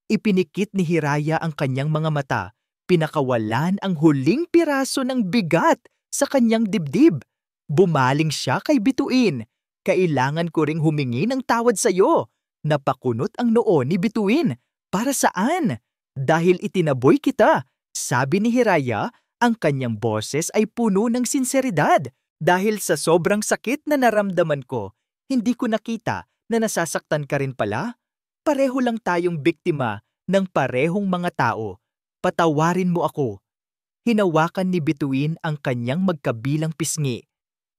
Ipinikit ni Hiraya ang kanyang mga mata. Pinakawalan ang huling piraso ng bigat sa kanyang dibdib. Bumaling siya kay Bituin. Kailangan ko ring humingi ng tawad sa iyo. Napakunot ang noo ni Bituin. Para saan? Dahil itinaboy kita. Sabi ni Hiraya, ang kanyang boses ay puno ng sinseridad. Dahil sa sobrang sakit na naramdaman ko, hindi ko nakita na nasasaktan ka rin pala. Pareho lang tayong biktima ng parehong mga tao. Patawarin mo ako. Hinawakan ni Bituin ang kanyang magkabilang pisngi.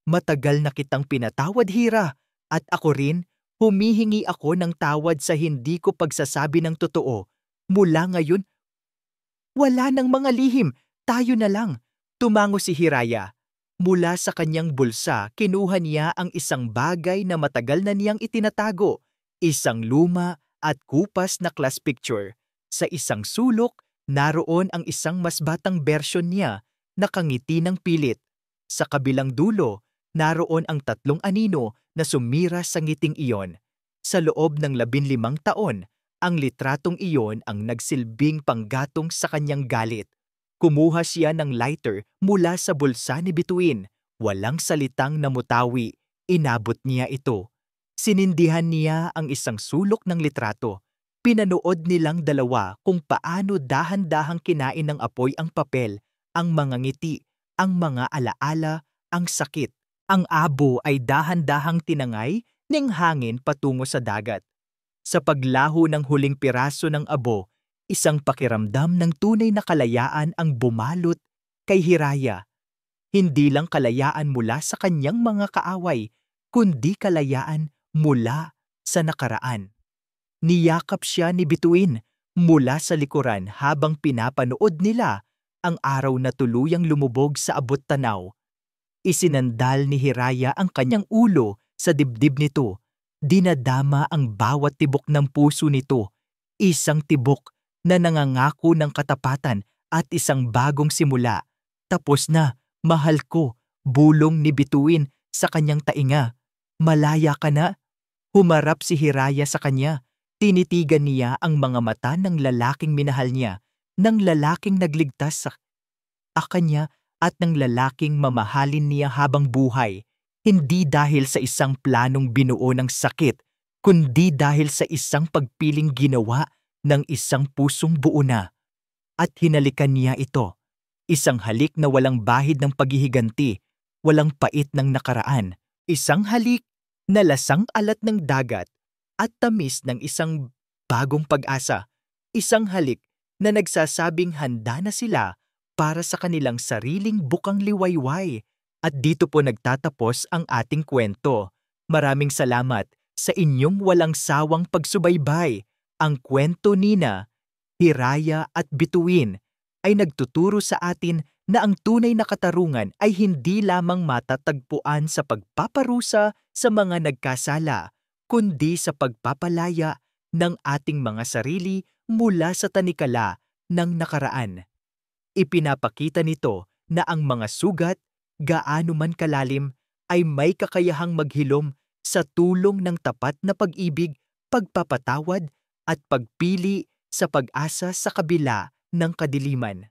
Matagal na kitang pinatawad, Hira, at ako rin, humihingi ako ng tawad sa hindi ko pagsasabi ng totoo. Mula ngayon, wala nang mga lihim, tayo na lang. Tumango si Hiraya. Mula sa kanyang bulsa, kinuha niya ang isang bagay na matagal na niyang itinatago, isang luma at kupas na class picture. Sa isang sulok, naroon ang isang mas batang bersyon niya, nakangiti ng pilit. Sa kabilang dulo, naroon ang 3 anino na sumira sa ngiting iyon. Sa loob ng 15 taon, ang litratong iyon ang nagsilbing panggatong sa kanyang galit. Kumuha siya ng lighter mula sa bulsa ni Bituin. Walang salitang namutawi, inabot niya ito. Sinindihan niya ang isang sulok ng litrato. Pinanood nilang dalawa kung paano dahan-dahang kinain ng apoy ang papel, ang mga ngiti, ang mga alaala, ang sakit. Ang abo ay dahan-dahang tinangay ng hangin patungo sa dagat. Sa paglaho ng huling piraso ng abo, isang pakiramdam ng tunay na kalayaan ang bumalot kay Hiraya. Hindi lang kalayaan mula sa kanyang mga kaaway, kundi kalayaan mula sa nakaraan. Niyakap siya ni Bituin mula sa likuran habang pinapanood nila ang araw na tuluyang lumubog sa abot-tanaw. Isinandal ni Hiraya ang kanyang ulo sa dibdib nito. Dinadama ang bawat tibok ng puso nito. Isang tibok na nangangako ng katapatan at isang bagong simula. Tapos na, mahal ko, bulong ni Bituin sa kanyang tainga. Malaya ka na? Humarap si Hiraya sa kanya. Tinitigan niya ang mga mata ng lalaking minahal niya, ng lalaking nagligtas sa kanya at ng lalaking mamahalin niya habang buhay. Hindi dahil sa isang planong binuo ng sakit, kundi dahil sa isang pagpiling ginawa ng isang pusong buo na. At hinalikan niya ito. Isang halik na walang bahid ng paghihiganti, walang pait ng nakaraan. Isang halik na lasang alat ng dagat at tamis ng isang bagong pag-asa. Isang halik na nagsasabing handa na sila para sa kanilang sariling bukang liwayway. At dito po nagtatapos ang ating kwento. Maraming salamat sa inyong walang sawang pagsubaybay. Ang kwento nina, Hiraya at Bituin ay nagtuturo sa atin na ang tunay na katarungan ay hindi lamang matatagpuan sa pagpaparusa sa mga nagkasala, kundi sa pagpapalaya ng ating mga sarili mula sa tanikala ng nakaraan. Ipinapakita nito na ang mga sugat, gaano man kalalim, ay may kakayahang maghilom sa tulong ng tapat na pag-ibig, pagpapatawad at pagpili sa pag-asa sa kabila ng kadiliman.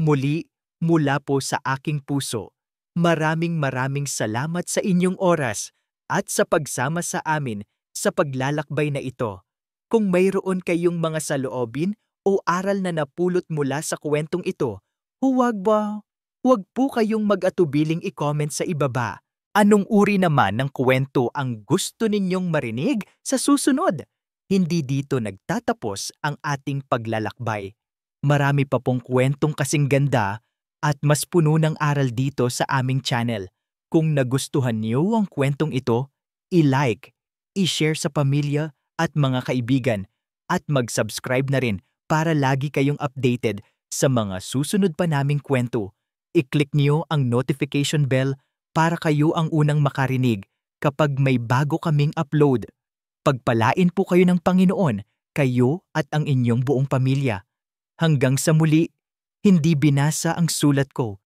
Muli, mula po sa aking puso, maraming salamat sa inyong oras at sa pagsama sa amin sa paglalakbay na ito. Kung mayroon kayong mga saloobin o aral na napulot mula sa kwentong ito, huwag po kayong mag-atubiling i-comment sa ibaba. Anong uri naman ng kwento ang gusto ninyong marinig sa susunod? Hindi dito nagtatapos ang ating paglalakbay. Marami pa pong kwentong kasing ganda at mas puno ng aral dito sa aming channel. Kung nagustuhan niyo ang kwentong ito, i-like, i-share sa pamilya at mga kaibigan at mag-subscribe na rin para lagi kayong updated sa mga susunod pa naming kwento. I-click niyo ang notification bell para kayo ang unang makarinig kapag may bago kaming upload. Pagpalain po kayo ng Panginoon, kayo at ang inyong buong pamilya. Hanggang sa muli, hindi binasa ang sulat ko,